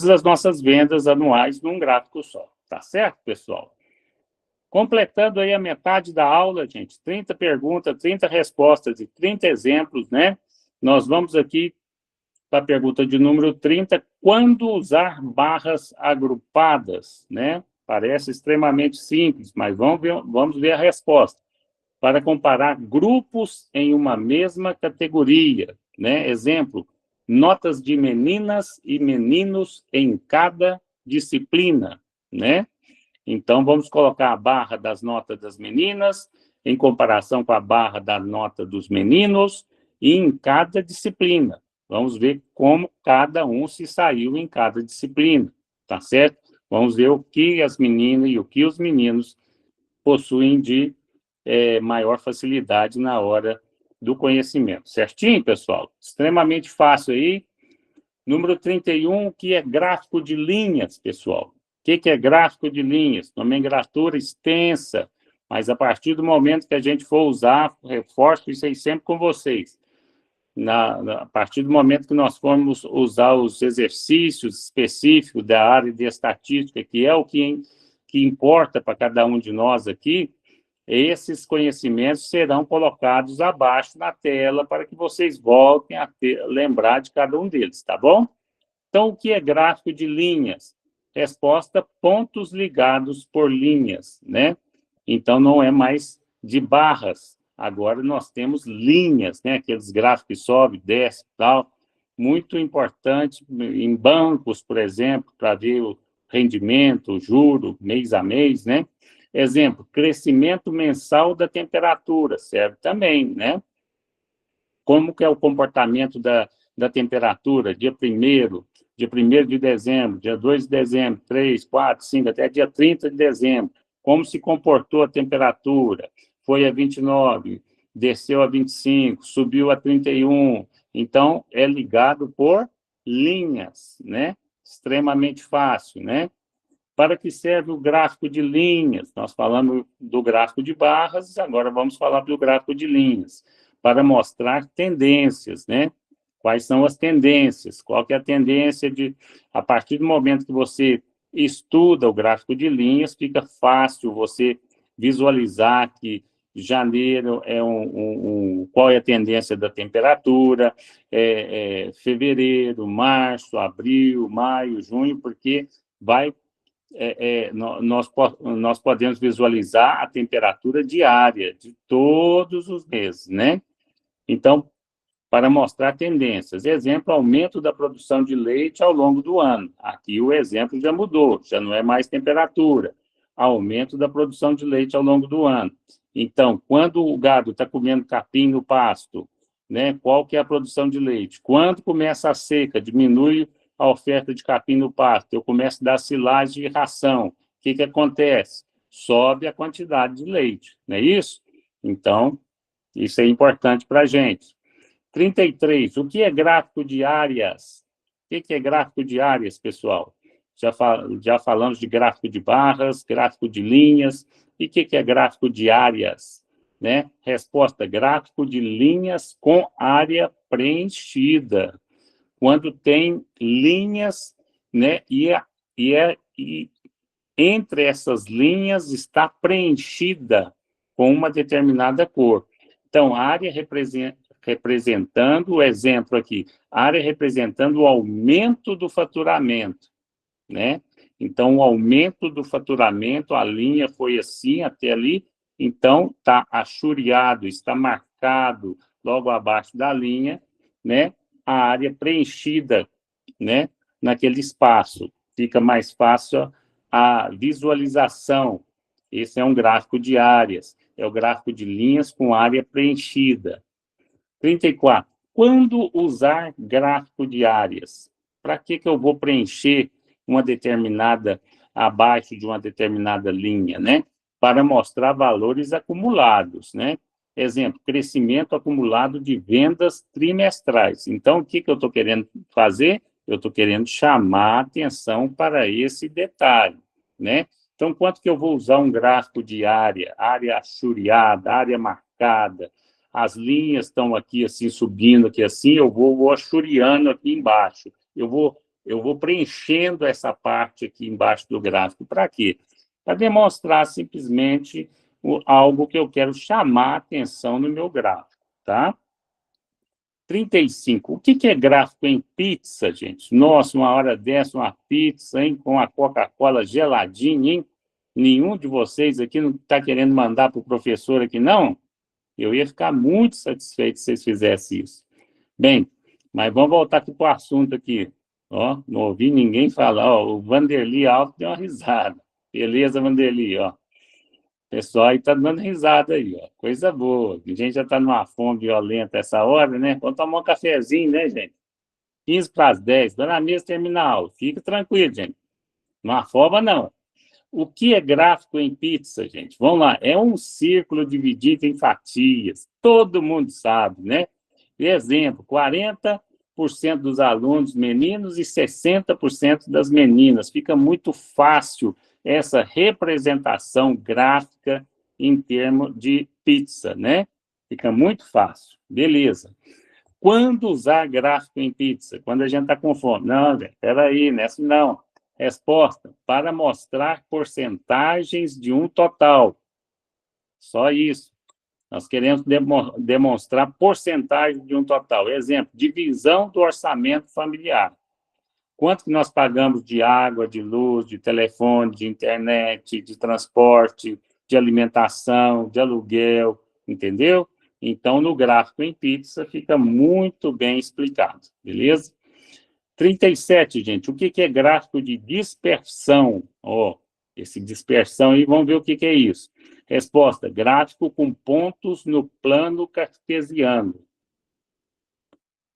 as nossas vendas anuais num gráfico só. Tá certo, pessoal? Completando aí a metade da aula, gente, 30 perguntas, 30 respostas e 30 exemplos, né? Nós vamos aqui para a pergunta de número 30, quando usar barras agrupadas, né? Parece extremamente simples, mas vamos ver a resposta. Para comparar grupos em uma mesma categoria, né? Exemplo, notas de meninas e meninos em cada disciplina, né? Então, vamos colocar a barra das notas das meninas em comparação com a barra da nota dos meninos e em cada disciplina. Vamos ver como cada um se saiu em cada disciplina, tá certo? Vamos ver o que as meninas e o que os meninos possuem de maior facilidade na hora do conhecimento. Certinho, pessoal? Extremamente fácil aí. Número 31, que é gráfico de linhas, pessoal. O que é gráfico de linhas? Nomenclatura extensa, mas a partir do momento que a gente for usar, reforço isso aí sempre com vocês. A partir do momento que nós formos usar os exercícios específicos da área de estatística, que é o que importa para cada um de nós aqui, esses conhecimentos serão colocados abaixo na tela para que vocês voltem a lembrar de cada um deles, tá bom? Então, o que é gráfico de linhas? Resposta, pontos ligados por linhas, né? Então, não é mais de barras. Agora, nós temos linhas, né? Aqueles gráficos que sobe, desce e tal. Muito importante em bancos, por exemplo, para ver o rendimento, o juro, mês a mês, né? Exemplo, crescimento mensal da temperatura, serve também, né? Como que é o comportamento da temperatura, dia 1º de dezembro, dia 2 de dezembro, 3, 4, 5, até dia 30 de dezembro. Como se comportou a temperatura? Foi a 29, desceu a 25, subiu a 31. Então, é ligado por linhas, né? Extremamente fácil, né? Para que serve o gráfico de linhas? Nós falamos do gráfico de barras, agora vamos falar do gráfico de linhas, para mostrar tendências, né? Quais são as tendências? Qual que é a tendência de... A partir do momento que você estuda o gráfico de linhas, fica fácil você visualizar que janeiro é qual é a tendência da temperatura, fevereiro, março, abril, maio, junho, porque vai nós podemos visualizar a temperatura diária de todos os meses, né? Então, para mostrar tendências. Exemplo, aumento da produção de leite ao longo do ano. Aqui o exemplo já mudou, já não é mais temperatura. Aumento da produção de leite ao longo do ano. Então, quando o gado está comendo capim no pasto, né, qual que é a produção de leite? Quando começa a seca, diminui a oferta de capim no pasto, eu começo a dar silagem de ração. O que acontece? Sobe a quantidade de leite, não é isso? Então, isso é importante para a gente. 33, o que é gráfico de áreas? O que é gráfico de áreas, pessoal? Já falamos de gráfico de barras, gráfico de linhas, e o que é gráfico de áreas? Né? Resposta, gráfico de linhas com área preenchida. Quando tem linhas, né, e entre essas linhas está preenchida com uma determinada cor. Então, a área representando, o exemplo aqui, área representando o aumento do faturamento, né? Então, o aumento do faturamento, a linha foi assim até ali, então está achuriado, está marcado logo abaixo da linha, né? A área preenchida, né? Naquele espaço. Fica mais fácil a visualização. Esse é um gráfico de áreas, é o gráfico de linhas com área preenchida. 34. Quando usar gráfico de áreas? Para que eu vou preencher uma determinada, abaixo de uma determinada linha, né? Para mostrar valores acumulados, né? Exemplo, crescimento acumulado de vendas trimestrais. Então, o que eu estou querendo fazer? Eu estou querendo chamar a atenção para esse detalhe, né? Então, quanto que eu vou usar um gráfico de área achuriada, área marcada, as linhas estão aqui assim, subindo aqui assim, eu vou achuriando aqui embaixo. Eu vou preenchendo essa parte aqui embaixo do gráfico. Para quê? Para demonstrar simplesmente algo que eu quero chamar a atenção no meu gráfico, tá? 35. O que é gráfico em pizza, gente? Nossa, uma hora dessa, uma pizza, hein? Com a Coca-Cola geladinha, hein? Nenhum de vocês aqui não está querendo mandar para o professor aqui, não? Eu ia ficar muito satisfeito se vocês fizessem isso. Bem, mas vamos voltar aqui para o assunto aqui. Ó, não ouvi ninguém falar. Ó, o Vanderly Alves deu uma risada. Beleza, Vanderly, ó. O pessoal aí está dando risada aí, ó. Coisa boa. A gente já está numa fome violenta essa hora, né? Vamos tomar um cafezinho, né, gente? 15 para as 10, dona mesa terminal. Fica tranquilo, gente. Não há forma, não. O que é gráfico em pizza, gente? Vamos lá, é um círculo dividido em fatias. Todo mundo sabe, né? Exemplo, 40% dos alunos meninos e 60% das meninas. Fica muito fácil essa representação gráfica em termos de pizza, né? Fica muito fácil. Beleza. Quando usar gráfico em pizza? Quando a gente está com fome. Não, velho, peraí, nessa não. Resposta: para mostrar porcentagens de um total. Só isso. Nós queremos demonstrar porcentagem de um total. Exemplo, divisão do orçamento familiar. Quanto que nós pagamos de água, de luz, de telefone, de internet, de transporte, de alimentação, de aluguel, entendeu? Então, no gráfico em pizza, fica muito bem explicado, beleza? 37, gente, o que é gráfico de dispersão? Ó, esse dispersão aí, vamos ver o que é isso. Resposta: gráfico com pontos no plano cartesiano.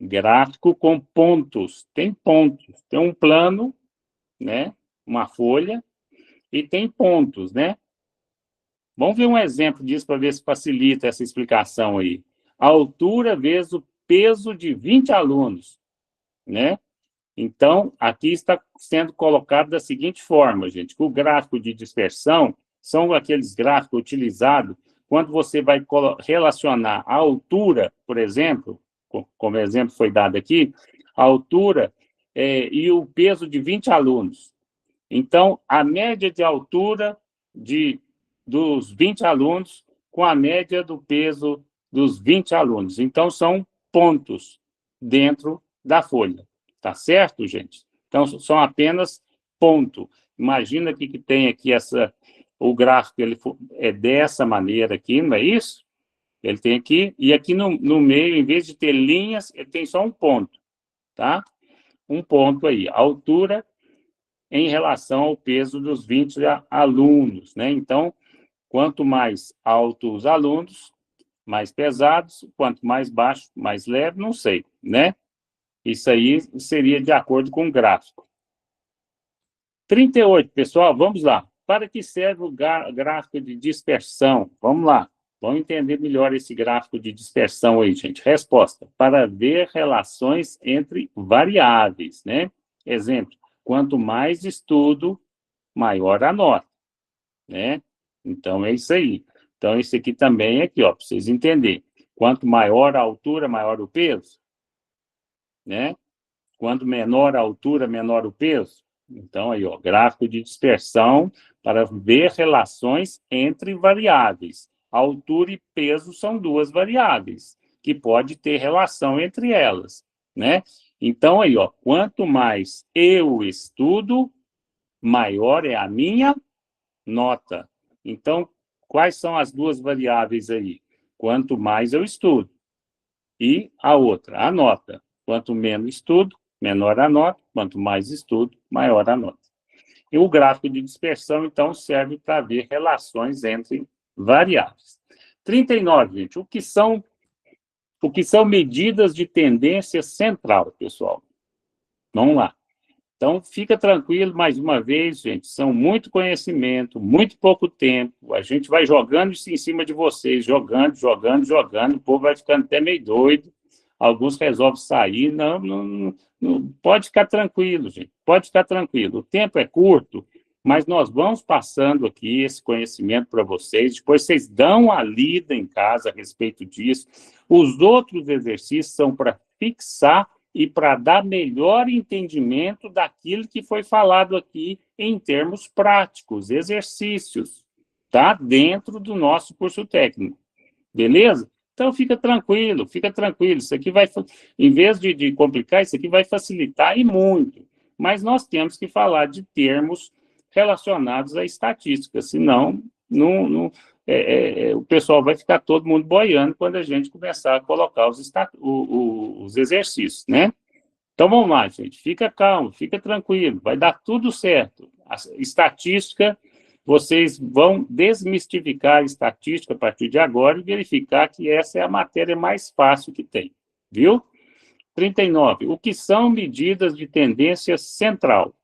Gráfico com pontos. Tem pontos. Tem um plano, né? Uma folha, e tem pontos, né? Vamos ver um exemplo disso para ver se facilita essa explicação aí. A altura vezes o peso de 20 alunos, né? Então, aqui está sendo colocado da seguinte forma, gente, que o gráfico de dispersão são aqueles gráficos utilizados quando você vai relacionar a altura, por exemplo, como exemplo foi dado aqui, a altura e o peso de 20 alunos. Então, a média de altura dos 20 alunos com a média do peso dos 20 alunos. Então, são pontos dentro da folha. Tá certo, gente? Então, são apenas ponto. Imagina que tem aqui o gráfico ele é dessa maneira aqui, não é isso? Ele tem aqui, e aqui no meio, em vez de ter linhas, ele tem só um ponto, tá? Um ponto aí, altura em relação ao peso dos 20 alunos, né? Então, quanto mais altos os alunos, mais pesados, quanto mais baixo, mais leve, não sei, né? Isso aí seria de acordo com o gráfico. 38, pessoal, vamos lá. Para que serve o gráfico de dispersão? Vamos lá. Vamos entender melhor esse gráfico de dispersão aí, gente. Resposta: para ver relações entre variáveis, né? Exemplo: quanto mais estudo, maior a nota, né? Então, é isso aí. Então, esse aqui também é aqui, ó, para vocês entenderem. Quanto maior a altura, maior o peso, né? Quanto menor a altura, menor o peso. Então, aí, ó, gráfico de dispersão para ver relações entre variáveis. Altura e peso são duas variáveis, que pode ter relação entre elas, né? Então, aí, ó, quanto mais eu estudo, maior é a minha nota. Então, quais são as duas variáveis aí? Quanto mais eu estudo. E a outra, a nota. Quanto menos estudo, menor a nota. Quanto mais estudo, maior a nota. E o gráfico de dispersão, então, serve para ver relações entre variáveis. 39, gente. O que são medidas de tendência central, pessoal? Vamos lá. Então, fica tranquilo, mais uma vez, gente, são muito conhecimento, muito pouco tempo, a gente vai jogando isso em cima de vocês, jogando, o povo vai ficando até meio doido, alguns resolvem sair, não, pode ficar tranquilo, gente, pode ficar tranquilo, o tempo é curto, mas nós vamos passando aqui esse conhecimento para vocês, depois vocês dão a lida em casa a respeito disso, os outros exercícios são para fixar e para dar melhor entendimento daquilo que foi falado aqui em termos práticos, exercícios, tá? Dentro do nosso curso técnico, beleza? Então, fica tranquilo, isso aqui vai, em vez de complicar, isso aqui vai facilitar e muito, mas nós temos que falar de termos relacionados à estatística, senão o pessoal vai ficar todo mundo boiando quando a gente começar a colocar os exercícios, né? Então, vamos lá, gente. Fica calmo, fica tranquilo, vai dar tudo certo. A estatística, vocês vão desmistificar a estatística a partir de agora e verificar que essa é a matéria mais fácil que tem, viu? 39. O que são medidas de tendência central?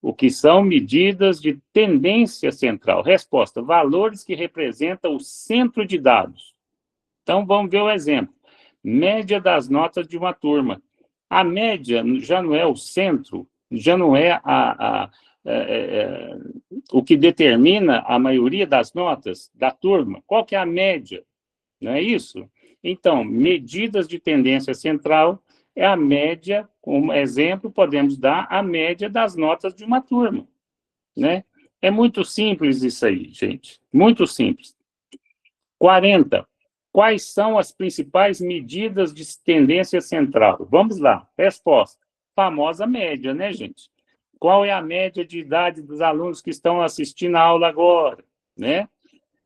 O que são medidas de tendência central? Resposta: valores que representam o centro de dados. Então, vamos ver o exemplo. Média das notas de uma turma. A média já não é o centro, já não é o que determina a maioria das notas da turma. Qual que é a média? Não é isso? Então, medidas de tendência central é a média, como exemplo, podemos dar a média das notas de uma turma, né? É muito simples isso aí, gente. Muito simples. 40. Quais são as principais medidas de tendência central? Vamos lá. Resposta: famosa média, né, gente? Qual é a média de idade dos alunos que estão assistindo a aula agora, né?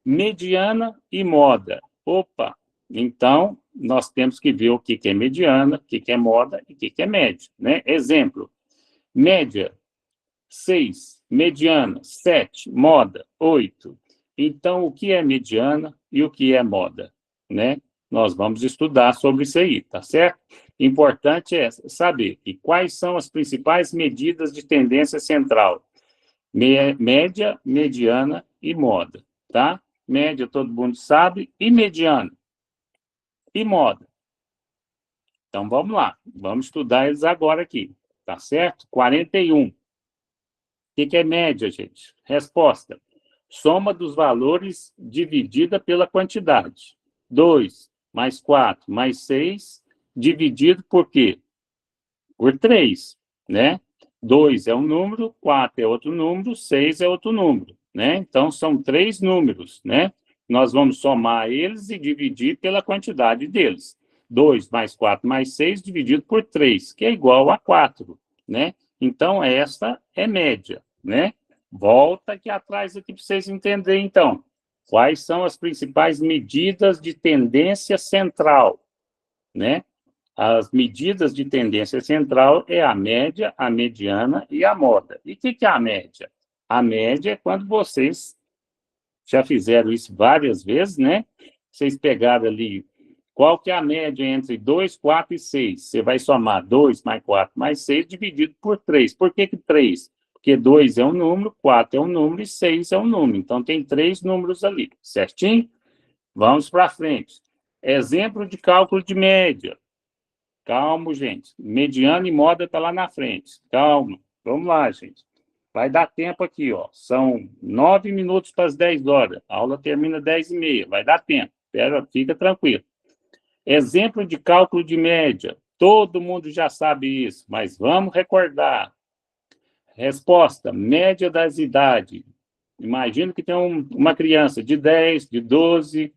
Mediana e moda. Opa, então nós temos que ver o que é mediana, o que é moda e o que é média, né? Exemplo: média 6, mediana 7, moda 8. Então, o que é mediana e o que é moda, né? Nós vamos estudar sobre isso aí, tá certo? Importante é saber que quais são as principais medidas de tendência central: média, mediana e moda, tá? Média todo mundo sabe, e mediana, e moda. Então, vamos lá, vamos estudar eles agora aqui, tá certo? 41. O que é média, gente? Resposta: soma dos valores dividida pela quantidade. 2 mais 4 mais 6, dividido por quê? Por 3, né? 2 é um número, 4 é outro número, 6 é outro número, né? Então, são 3 números, né? Nós vamos somar eles e dividir pela quantidade deles. 2 mais 4 mais 6 dividido por 3, que é igual a 4, né? Então, essa é média, né? Volta aqui atrás aqui para vocês entenderem, então. Quais são as principais medidas de tendência central, né? As medidas de tendência central é a média, a mediana e a moda. E o que é a média? A média é quando vocês já fizeram isso várias vezes, né? Vocês pegaram ali, qual que é a média entre 2, 4 e 6? Você vai somar 2 mais 4 mais 6 dividido por 3. Por que 3? Porque 2 é um número, 4 é um número e 6 é um número. Então, tem 3 números ali, certinho? Vamos para frente. Exemplo de cálculo de média. Calma, gente. Mediana e moda está lá na frente. Calma. Vamos lá, gente. Vai dar tempo aqui, ó. São 9 minutos para as 10 horas. A aula termina 10h30. Vai dar tempo. Espera, fica tranquilo. Exemplo de cálculo de média. Todo mundo já sabe isso, mas vamos recordar. Resposta: média das idades. Imagina que tem uma criança de 10, de 12,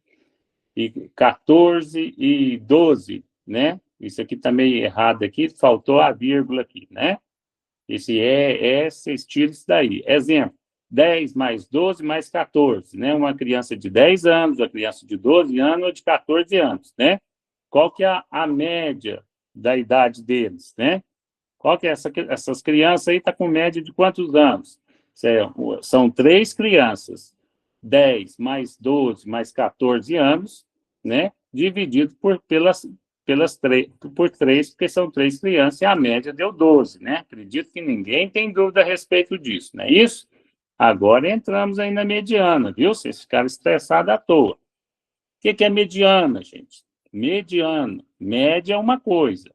e 14 e 12, né? Isso aqui está meio errado aqui, faltou a vírgula aqui, né? Esse vocês tiram isso daí. Exemplo: 10 mais 12 mais 14, né? Uma criança de 10 anos, uma criança de 12 anos ou de 14 anos, né? Qual que é a média da idade deles, né? Qual que é essas crianças aí? Está com média de quantos anos? São 3 crianças, 10 mais 12 mais 14 anos, né? Dividido por 3, porque são 3 crianças, e a média deu 12, né? Acredito que ninguém tem dúvida a respeito disso, não é isso? Agora entramos aí na mediana, viu? Vocês ficaram estressados à toa. O que é mediana, gente? Mediana. Média é uma coisa.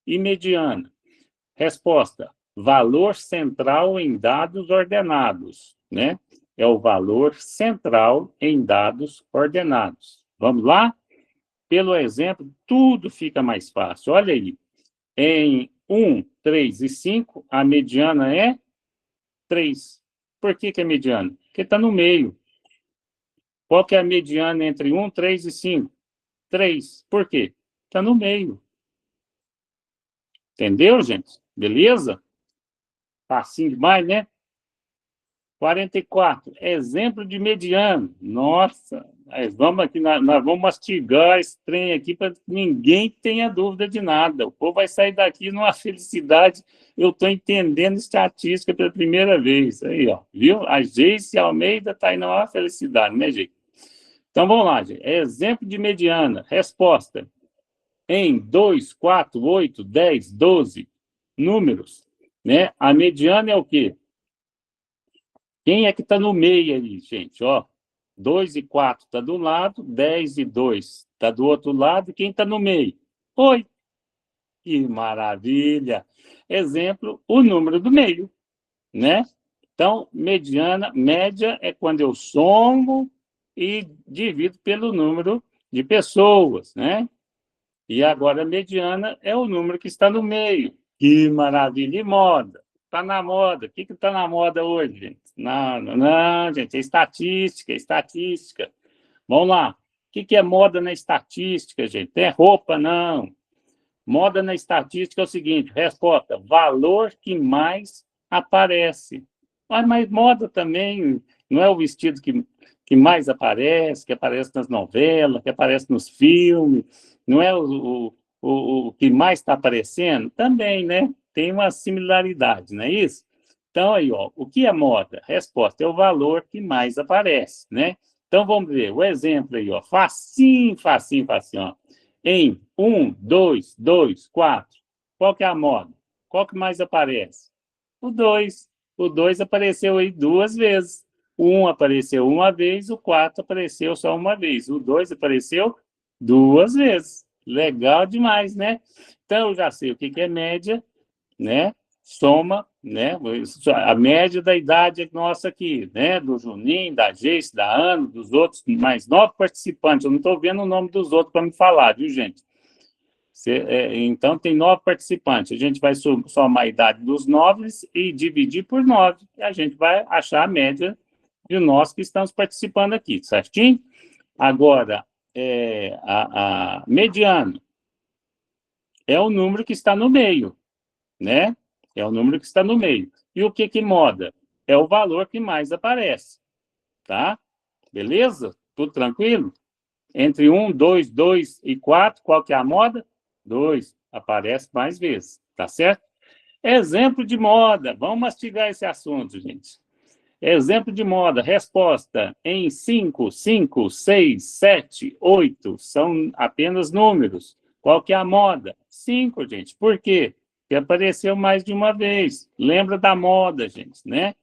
E mediana? Resposta: valor central em dados ordenados, né? É o valor central em dados ordenados. Vamos lá? Pelo exemplo, tudo fica mais fácil. Olha aí. Em 1, 3 e 5, a mediana é 3. Por que é mediana? Porque está no meio. Qual que é a mediana entre 1, 3 e 5? 3. Por quê? Está no meio. Entendeu, gente? Beleza? Facinho demais, né? 44. Exemplo de mediano. Nossa, nós vamos aqui, nós vamos mastigar esse trem aqui para que ninguém tenha dúvida de nada. O povo vai sair daqui numa felicidade. Eu estou entendendo estatística pela primeira vez. Aí, ó, viu? A Geice Almeida está aí numa felicidade, né, gente? Então, vamos lá, gente. Exemplo de mediana. Resposta: em 2, 4, 8, 10, 12 números, né? A mediana é o quê? Quem é que está no meio aí, gente? Ó, 2 e 4 está do lado, 10 e 2 está do outro lado, e quem está no meio? 8. Que maravilha! Exemplo, o número do meio, né? Então, mediana, média é quando eu somo e divido pelo número de pessoas, né? E agora, mediana é o número que está no meio. Que maravilha! E moda? Está na moda. O que está na moda hoje, gente? Não, não, não, gente, é estatística, é estatística. Vamos lá. O que é moda na estatística, gente? É roupa, não. Moda na estatística é o seguinte, resposta, valor que mais aparece. Mas moda também não é o vestido que mais aparece, que aparece nas novelas, que aparece nos filmes, não é o que mais está aparecendo? Também, né? Tem uma similaridade, não é isso? Então, aí, ó, o que é moda? Resposta, é o valor que mais aparece, né? Então, vamos ver, o exemplo aí, ó, facinho, facinho, facinho, ó. Em 1, 2, 2, 4. Qual que é a moda? Qual que mais aparece? O 2. O 2 apareceu aí 2 vezes. O 1 apareceu uma vez, o 4 apareceu só uma vez. O 2 apareceu 2 vezes. Legal demais, né? Então, eu já sei o que é média, né? Soma, né? A média da idade nossa aqui, né? Do Juninho, da Geice, da Ana, dos outros mais 9 participantes. Eu não estou vendo o nome dos outros para me falar, viu, gente? Então, tem 9 participantes. A gente vai somar a idade dos 9 e dividir por 9. E a gente vai achar a média de nós que estamos participando aqui, certinho? Agora, a mediana é o número que está no meio, né? É o número que está no meio. E o que moda? É o valor que mais aparece, tá? Beleza? Tudo tranquilo? Entre 1, 2, 2 e 4, qual que é a moda? 2. Aparece mais vezes, tá certo? Exemplo de moda. Vamos mastigar esse assunto, gente. Exemplo de moda. Resposta em 5, 5, 6, 7, 8. São apenas números. Qual que é a moda? 5, gente. Por quê? Porque apareceu mais de uma vez. Lembra da moda, gente, né?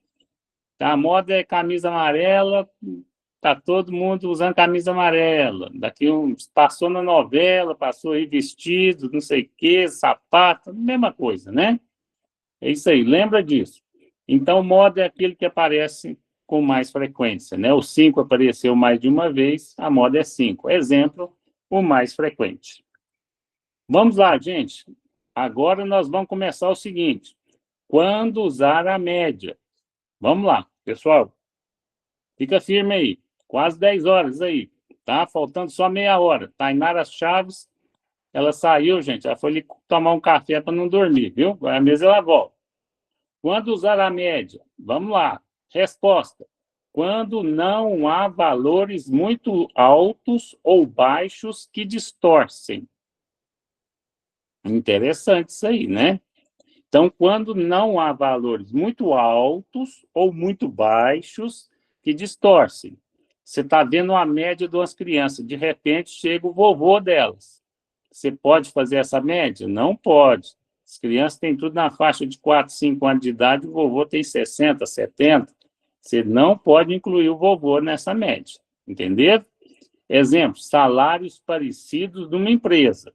A moda é camisa amarela, tá todo mundo usando camisa amarela. Passou na novela, passou aí vestido, não sei o quê, sapato, mesma coisa, né? É isso aí, lembra disso. Então, moda é aquele que aparece com mais frequência, né? O 5 apareceu mais de uma vez, a moda é 5. Exemplo, o mais frequente. Vamos lá, gente. Agora nós vamos começar o seguinte. Quando usar a média? Vamos lá, pessoal. Fica firme aí. Quase 10 horas aí. Tá? Faltando só meia hora. Tainara Chaves, ela saiu, gente. Ela foi ali tomar um café para não dormir, viu? Agora mesmo ela volta. Quando usar a média? Vamos lá. Resposta. Quando não há valores muito altos ou baixos que distorcem. Interessante isso aí, né? Então, quando não há valores muito altos ou muito baixos que distorcem. Você está vendo a média de umas crianças, de repente chega o vovô delas. Você pode fazer essa média? Não pode. As crianças têm tudo na faixa de 4, 5 anos de idade, o vovô tem 60, 70. Você não pode incluir o vovô nessa média. Entenderam? Exemplo, salários parecidos numa empresa.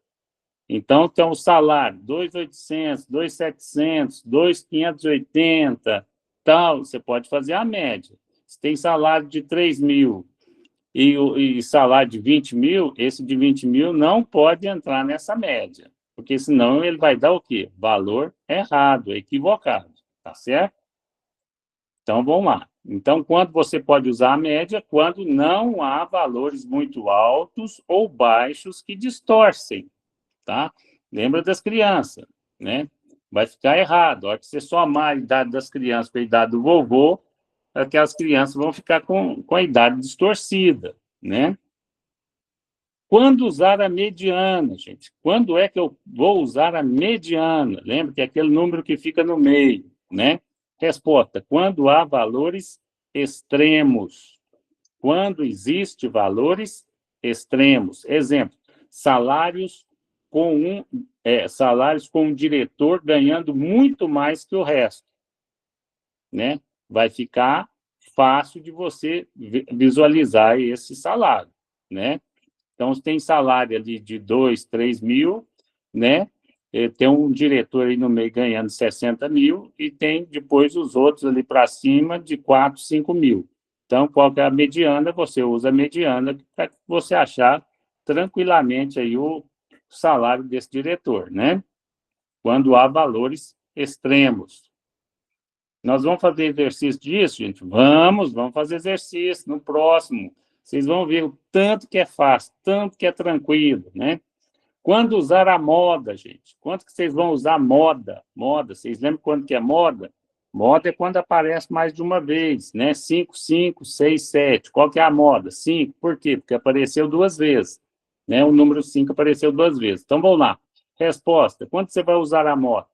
Então, tem o salário, 2.800, 2.700, 2.580, tal, você pode fazer a média. Se tem salário de 3 mil e salário de 20 mil, esse de 20 mil não pode entrar nessa média, porque senão ele vai dar o quê? Valor errado, equivocado, tá certo? Então, vamos lá. Então, quando você pode usar a média? Quando não há valores muito altos ou baixos que distorcem, tá? Lembra das crianças, né? Vai ficar errado. A hora que você somar a idade das crianças com a idade do vovô, aquelas crianças vão ficar com a idade distorcida, né? Quando usar a mediana, gente? Quando é que eu vou usar a mediana? Lembra que é aquele número que fica no meio, né? Resposta: quando há valores extremos. Quando existe valores extremos. Exemplo: salários salários com um diretor ganhando muito mais que o resto, né? Vai ficar fácil de você visualizar esse salário, né? Então, tem salário ali de 2, 3 mil, né? Tem um diretor aí no meio ganhando 60 mil e tem depois os outros ali para cima de 4, 5 mil. Então, qual que é a mediana? Você usa a mediana para você achar tranquilamente aí o salário desse diretor, né? Quando há valores extremos. Nós vamos fazer exercício disso, gente? Vamos fazer exercício no próximo. Vocês vão ver o tanto que é fácil, tanto que é tranquilo, né? Quando usar a moda, gente? Quanto que vocês vão usar moda? Moda, vocês lembram quando que é moda? Moda é quando aparece mais de uma vez, né? 5, 5, 6, 7. Qual que é a moda? 5. Por quê? Porque apareceu duas vezes, né? O número 5 apareceu duas vezes. Então, vamos lá. Resposta. Quando você vai usar a moda?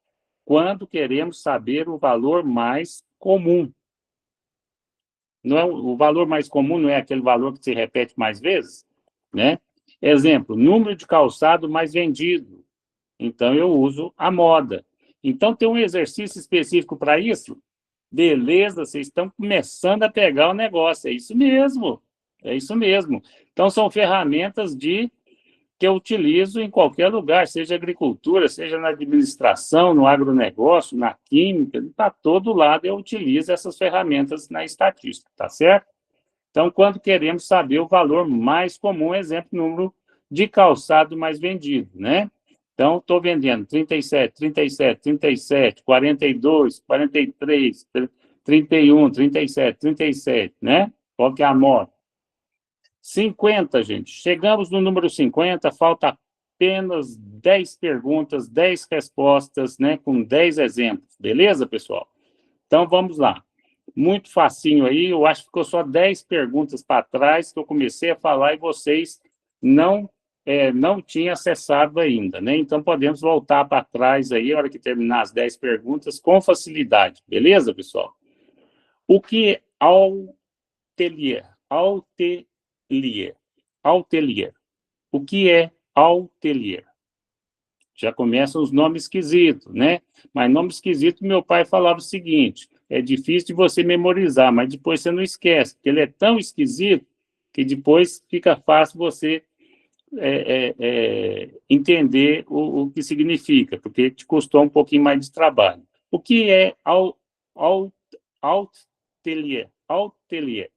Quando queremos saber o valor mais comum. Não é, o valor mais comum não é aquele valor que se repete mais vezes, né? Exemplo, número de calçado mais vendido. Então, eu uso a moda. Então, tem um exercício específico para isso? Beleza, vocês estão começando a pegar o negócio. É isso mesmo. É isso mesmo. Então, são ferramentas que eu utilizo em qualquer lugar, seja agricultura, seja na administração, no agronegócio, na química, para todo lado eu utilizo essas ferramentas na estatística, tá certo? Então, quando queremos saber o valor mais comum, exemplo, número de calçado mais vendido, né? Então, estou vendendo 37, 37, 37, 42, 43, 31, 37, 37, né? Qual que é a moda? 50, gente. Chegamos no número 50, falta apenas 10 perguntas, 10 respostas, né? Com 10 exemplos. Beleza, pessoal? Então, vamos lá. Muito facinho aí, eu acho que ficou só 10 perguntas para trás que eu comecei a falar e vocês não tinham acessado ainda, né? Então, podemos voltar para trás aí, a hora que terminar as 10 perguntas, com facilidade. Beleza, pessoal? O que é Altelier? Altelier. O que é Altelier? Já começam os nomes esquisitos, né? Mas nome esquisito, meu pai falava o seguinte, é difícil de você memorizar, mas depois você não esquece, porque ele é tão esquisito que depois fica fácil você entender o que significa, porque te custou um pouquinho mais de trabalho. O que é Altelier? Altelier.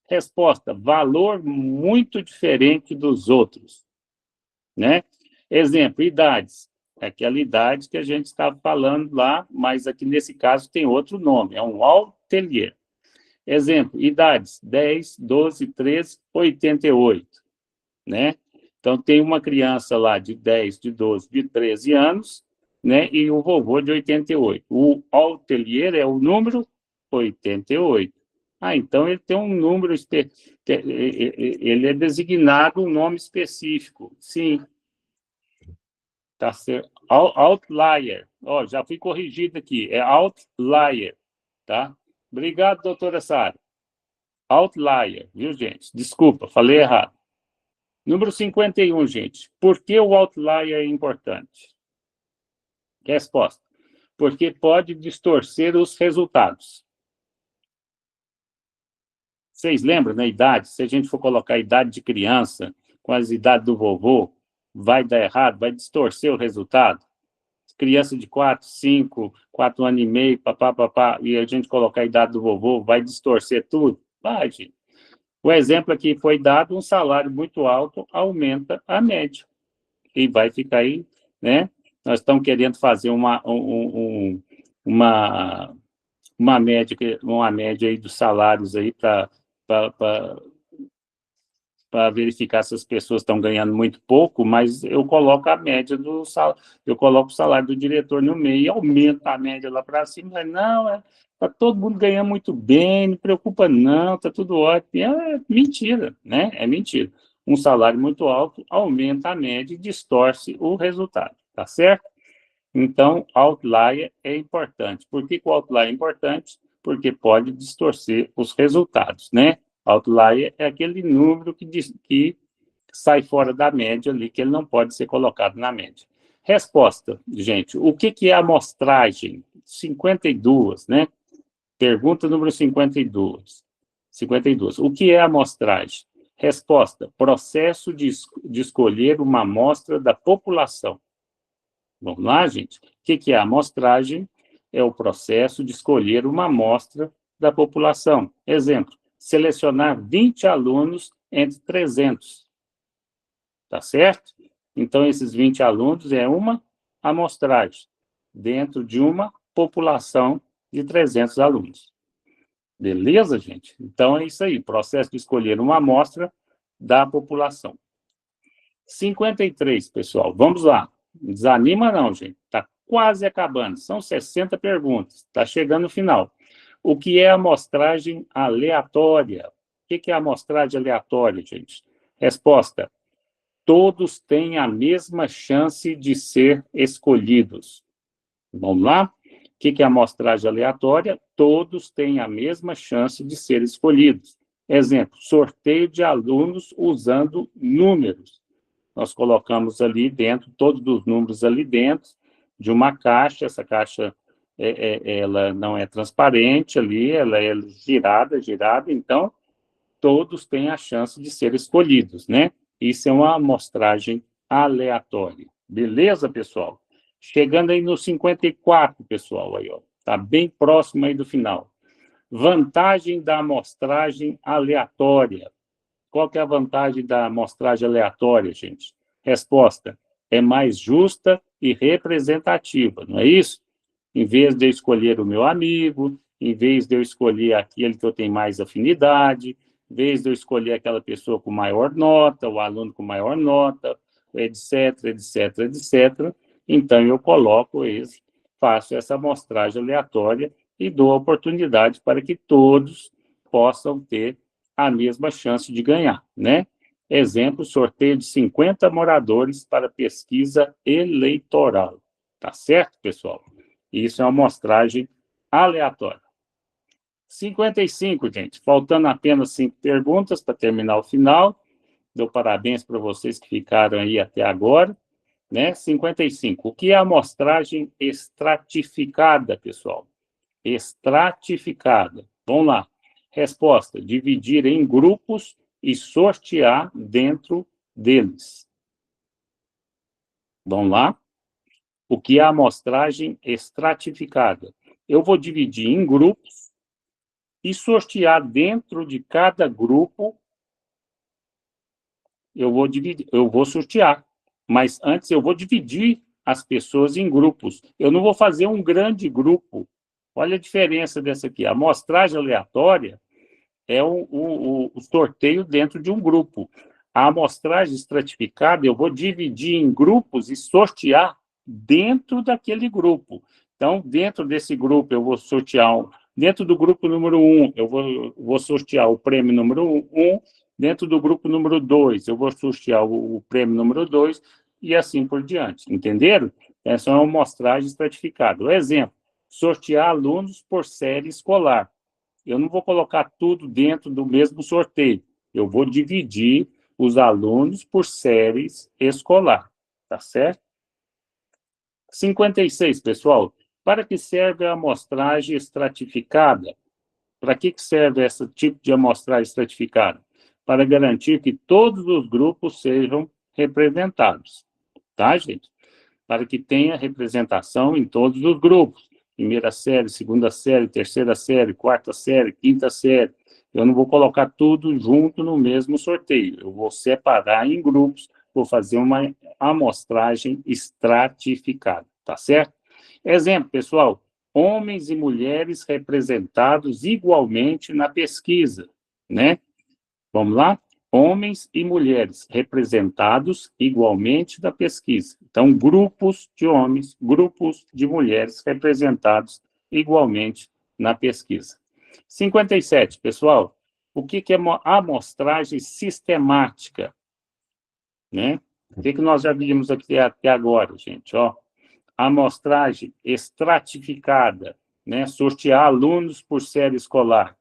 Resposta, valor muito diferente dos outros, né? Exemplo, idades. É aquela idade que a gente estava falando lá, mas aqui nesse caso tem outro nome, é um Altelier. Exemplo, idades, 10, 12, 13, 88, né? Então, tem uma criança lá de 10, de 12, de 13 anos, né? E o vovô de 88. O Altelier é o número 88. Ah, então ele tem um número, ele é designado um nome específico. Sim, tá certo. Outlier. Ó, já fui corrigido aqui, é outlier, tá? Obrigado, doutora Sara. Outlier, viu, gente? Desculpa, falei errado. Número 51, gente. Por que o outlier é importante? Resposta. Porque pode distorcer os resultados. Vocês lembram da idade? Se a gente for colocar a idade de criança com as idades do vovô, vai dar errado, vai distorcer o resultado. Criança de 4, 5, 4 anos e meio, papá, e a gente colocar a idade do vovô, vai distorcer tudo? Vai, gente. O exemplo aqui foi dado, um salário muito alto aumenta a média. E vai ficar aí, né? Nós estamos querendo fazer uma média aí dos salários aí para verificar se as pessoas estão ganhando muito pouco, mas eu coloco a média do salário, eu coloco o salário do diretor no meio e aumento a média lá para cima, mas não, está todo mundo ganhando muito bem, não preocupa não, está tudo ótimo. É mentira, né? É mentira. Um salário muito alto aumenta a média e distorce o resultado, tá certo? Então, outlier é importante. Por que o outlier é importante? Porque pode distorcer os resultados, né? Outlier é aquele número que sai fora da média ali, que ele não pode ser colocado na média. Resposta, gente, o que é a amostragem? 52, né? Pergunta número 52. 52. O que é a amostragem? Resposta, processo de escolher uma amostra da população. Vamos lá, gente? O que é a amostragem? É o processo de escolher uma amostra da população. Exemplo, selecionar 20 alunos entre 300. Tá certo? Então, esses 20 alunos é uma amostragem dentro de uma população de 300 alunos. Beleza, gente? Então, é isso aí, processo de escolher uma amostra da população. 53, pessoal, vamos lá. Não desanima não, gente. Está quase acabando. São 60 perguntas. Está chegando no final. O que é amostragem aleatória? O que é amostragem aleatória, gente? Resposta. Todos têm a mesma chance de ser escolhidos. Vamos lá? O que é amostragem aleatória? Todos têm a mesma chance de ser escolhidos. Exemplo, sorteio de alunos usando números. Nós colocamos ali dentro, todos os números ali dentro de uma caixa. Essa caixa, ela não é transparente ali, ela é girada, então todos têm a chance de ser escolhidos, né? Isso é uma amostragem aleatória. Beleza, pessoal? Chegando aí no 54, pessoal, aí, ó. Tá bem próximo aí do final. Vantagem da amostragem aleatória. Qual que é a vantagem da amostragem aleatória, gente? Resposta, é mais justa e representativa, não é isso? Em vez de eu escolher o meu amigo, em vez de eu escolher aquele que eu tenho mais afinidade, em vez de eu escolher aquela pessoa com maior nota, o aluno com maior nota, etc, etc, etc, então eu coloco esse, faço essa amostragem aleatória e dou a oportunidade para que todos possam ter a mesma chance de ganhar, né? Exemplo, sorteio de 50 moradores para pesquisa eleitoral. Tá certo, pessoal? Isso é uma amostragem aleatória. 55, gente. Faltando apenas 5 perguntas para terminar o final. Dou parabéns para vocês que ficaram aí até agora. Né? 55. O que é amostragem estratificada, pessoal? Estratificada. Vamos lá. Resposta: dividir em grupos e sortear dentro deles. Vamos lá? O que é a amostragem estratificada? Eu vou dividir em grupos e sortear dentro de cada grupo. Eu vou sortear, mas antes eu vou dividir as pessoas em grupos. Eu não vou fazer um grande grupo. Olha a diferença dessa aqui. A amostragem aleatória é o sorteio dentro de um grupo. A amostragem estratificada, eu vou dividir em grupos e sortear dentro daquele grupo. Então, dentro desse grupo, eu vou sortear, dentro do grupo número 1, eu vou sortear o prêmio número 1, dentro do grupo número 2, eu vou sortear o prêmio número 2, e assim por diante. Entenderam? Essa é uma amostragem estratificada. O exemplo, sortear alunos por série escolar. Eu não vou colocar tudo dentro do mesmo sorteio. Eu vou dividir os alunos por séries escolar. Tá certo? 56, pessoal. Para que serve a amostragem estratificada? Para que serve esse tipo de amostragem estratificada? Para garantir que todos os grupos sejam representados. Tá, gente? Para que tenha representação em todos os grupos. Primeira série, segunda série, terceira série, quarta série, quinta série. Eu não vou colocar tudo junto no mesmo sorteio. Eu vou separar em grupos, vou fazer uma amostragem estratificada, tá certo? Exemplo, pessoal, homens e mulheres representados igualmente na pesquisa, né? Vamos lá? Homens e mulheres representados igualmente na pesquisa. Então, grupos de homens, grupos de mulheres representados igualmente na pesquisa. 57, pessoal. O que é amostragem sistemática? Né? O que nós já vimos aqui até agora, gente? Ó, amostragem estratificada, né? Sortear alunos por série escolar.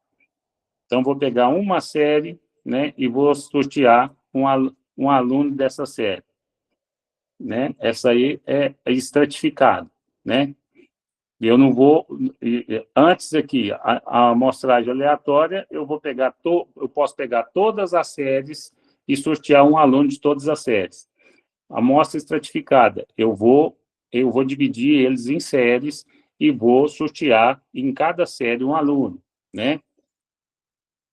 Então, vou pegar uma série, né, e vou sortear um aluno dessa série, né? Essa aí é estratificado, né? Eu não vou... Antes aqui, a amostragem aleatória, eu posso pegar todas as séries e sortear um aluno de todas as séries. A amostra estratificada, eu vou dividir eles em séries e vou sortear em cada série um aluno, né?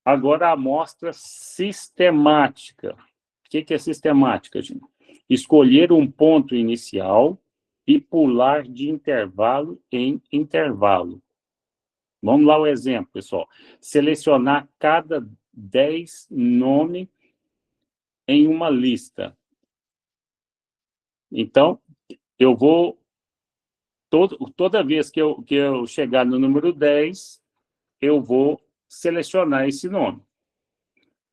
Agora, a amostra sistemática. O que é sistemática, gente? Escolher um ponto inicial e pular de intervalo em intervalo. Vamos lá o exemplo, pessoal. Selecionar cada 10 nomes em uma lista. Então, eu vou... Toda vez que eu chegar no número 10, eu vou selecionar esse nome.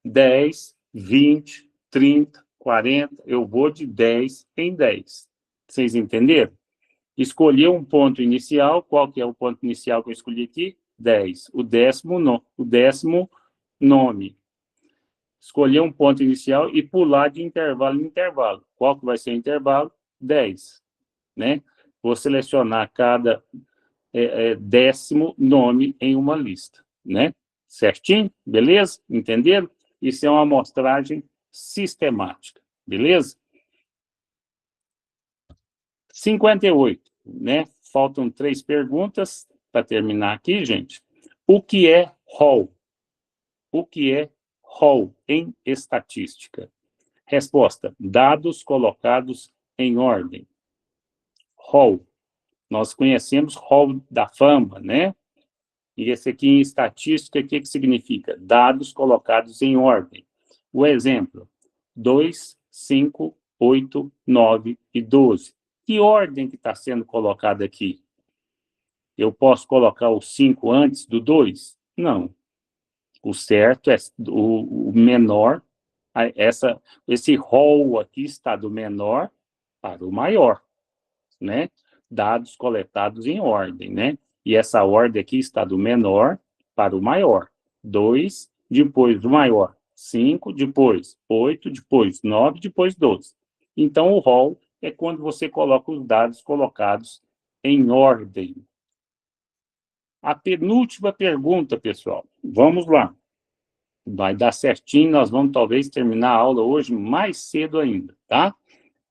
10, 20, 30, 40, eu vou de 10 em 10. Vocês entenderam? Escolher um ponto inicial, qual que é o ponto inicial que eu escolhi aqui? 10. O décimo nome. Escolher um ponto inicial e pular de intervalo em intervalo. Qual que vai ser o intervalo? 10. Né? Vou selecionar cada décimo nome em uma lista, né? Certinho? Beleza? Entenderam? Isso é uma amostragem sistemática, beleza? 58, né? Faltam 3 perguntas para terminar aqui, gente. O que é rol? O que é rol em estatística? Resposta: dados colocados em ordem. Rol. Nós conhecemos rol da fama, né? E esse aqui em estatística, o que significa? Dados colocados em ordem. O exemplo: 2, 5, 8, 9 e 12. Que ordem que está sendo colocada aqui? Eu posso colocar o 5 antes do 2? Não. O certo é o menor. Esse rol aqui está do menor para o maior, né? Dados coletados em ordem, né? E essa ordem aqui está do menor para o maior. 2, depois do maior. 5, depois 8, depois 9, depois 12. Então, o rol é quando você coloca os dados colocados em ordem. A penúltima pergunta, pessoal. Vamos lá. Vai dar certinho, nós vamos talvez terminar a aula hoje mais cedo ainda, tá?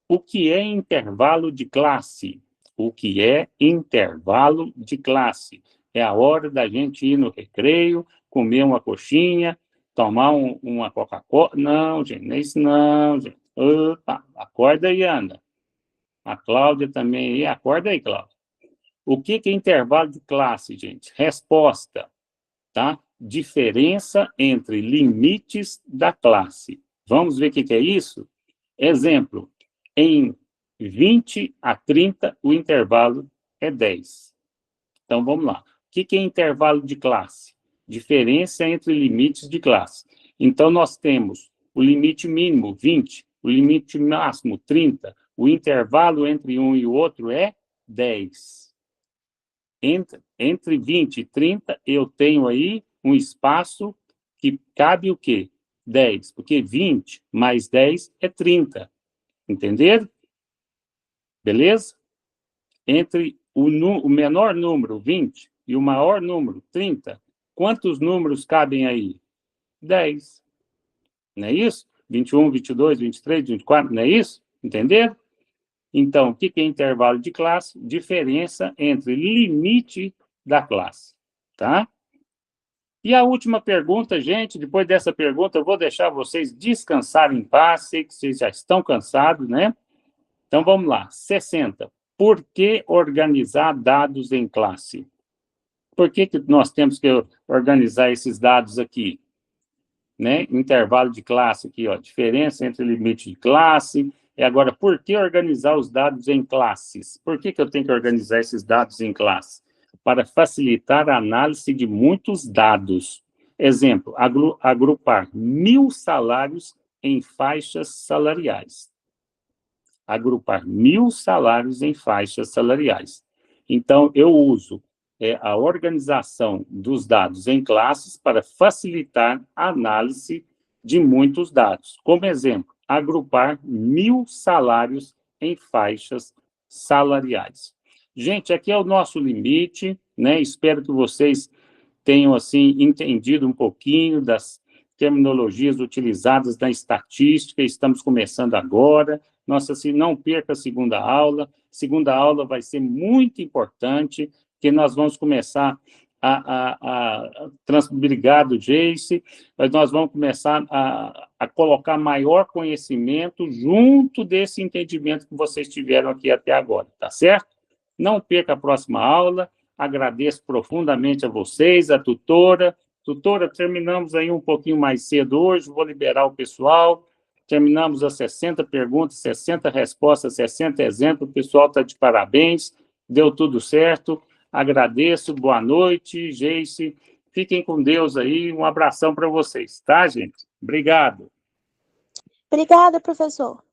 O que é intervalo de classe? O que é intervalo de classe? É a hora da gente ir no recreio, comer uma coxinha, tomar uma Coca-Cola. Não, gente, não é isso não, gente. Opa, acorda aí, Ana. A Cláudia também aí. Acorda aí, Cláudia. O que é intervalo de classe, gente? Resposta, tá? Diferença entre limites da classe. Vamos ver o que é isso? Exemplo, em 20 a 30, o intervalo é 10. Então, vamos lá. O que é intervalo de classe? Diferença entre limites de classe. Então, nós temos o limite mínimo, 20, o limite máximo, 30, o intervalo entre um e o outro é 10. Entre 20 e 30, eu tenho aí um espaço que cabe o quê? 10, porque 20 mais 10 é 30. Entenderam? Beleza? Entre o menor número, 20, e o maior número, 30, quantos números cabem aí? 10. Não é isso? 21, 22, 23, 24, não é isso? Entenderam? Então, o que é intervalo de classe? Diferença entre limite da classe, tá? E a última pergunta, gente, depois dessa pergunta, eu vou deixar vocês descansarem em paz, sei que vocês já estão cansados, né? Então, vamos lá. 60. Por que organizar dados em classe? Por que nós temos que organizar esses dados aqui? Né? Intervalo de classe aqui, ó, diferença entre limite de classe. E agora, por que organizar os dados em classes? Por que eu tenho que organizar esses dados em classe? Para facilitar a análise de muitos dados. Exemplo, agrupar 1000 salários em faixas salariais. Agrupar 1000 salários em faixas salariais. Então, eu uso a organização dos dados em classes para facilitar a análise de muitos dados. Como exemplo, agrupar 1.000 salários em faixas salariais. Gente, aqui é o nosso limite, né? Espero que vocês tenham, assim, entendido um pouquinho das terminologias utilizadas na estatística. Estamos começando agora. Nossa, assim, não perca a segunda aula. Segunda aula vai ser muito importante, que nós vamos começar obrigado, Jace, mas nós vamos começar a colocar maior conhecimento junto desse entendimento que vocês tiveram aqui até agora, tá certo? Não perca a próxima aula, agradeço profundamente a vocês, a tutora. Tutora, terminamos aí um pouquinho mais cedo hoje, vou liberar o pessoal, terminamos as 60 perguntas, 60 respostas, 60 exemplos, o pessoal está de parabéns, deu tudo certo. Agradeço, boa noite, Jace. Fiquem com Deus aí, um abração para vocês, tá, gente? Obrigado. Obrigada, professor.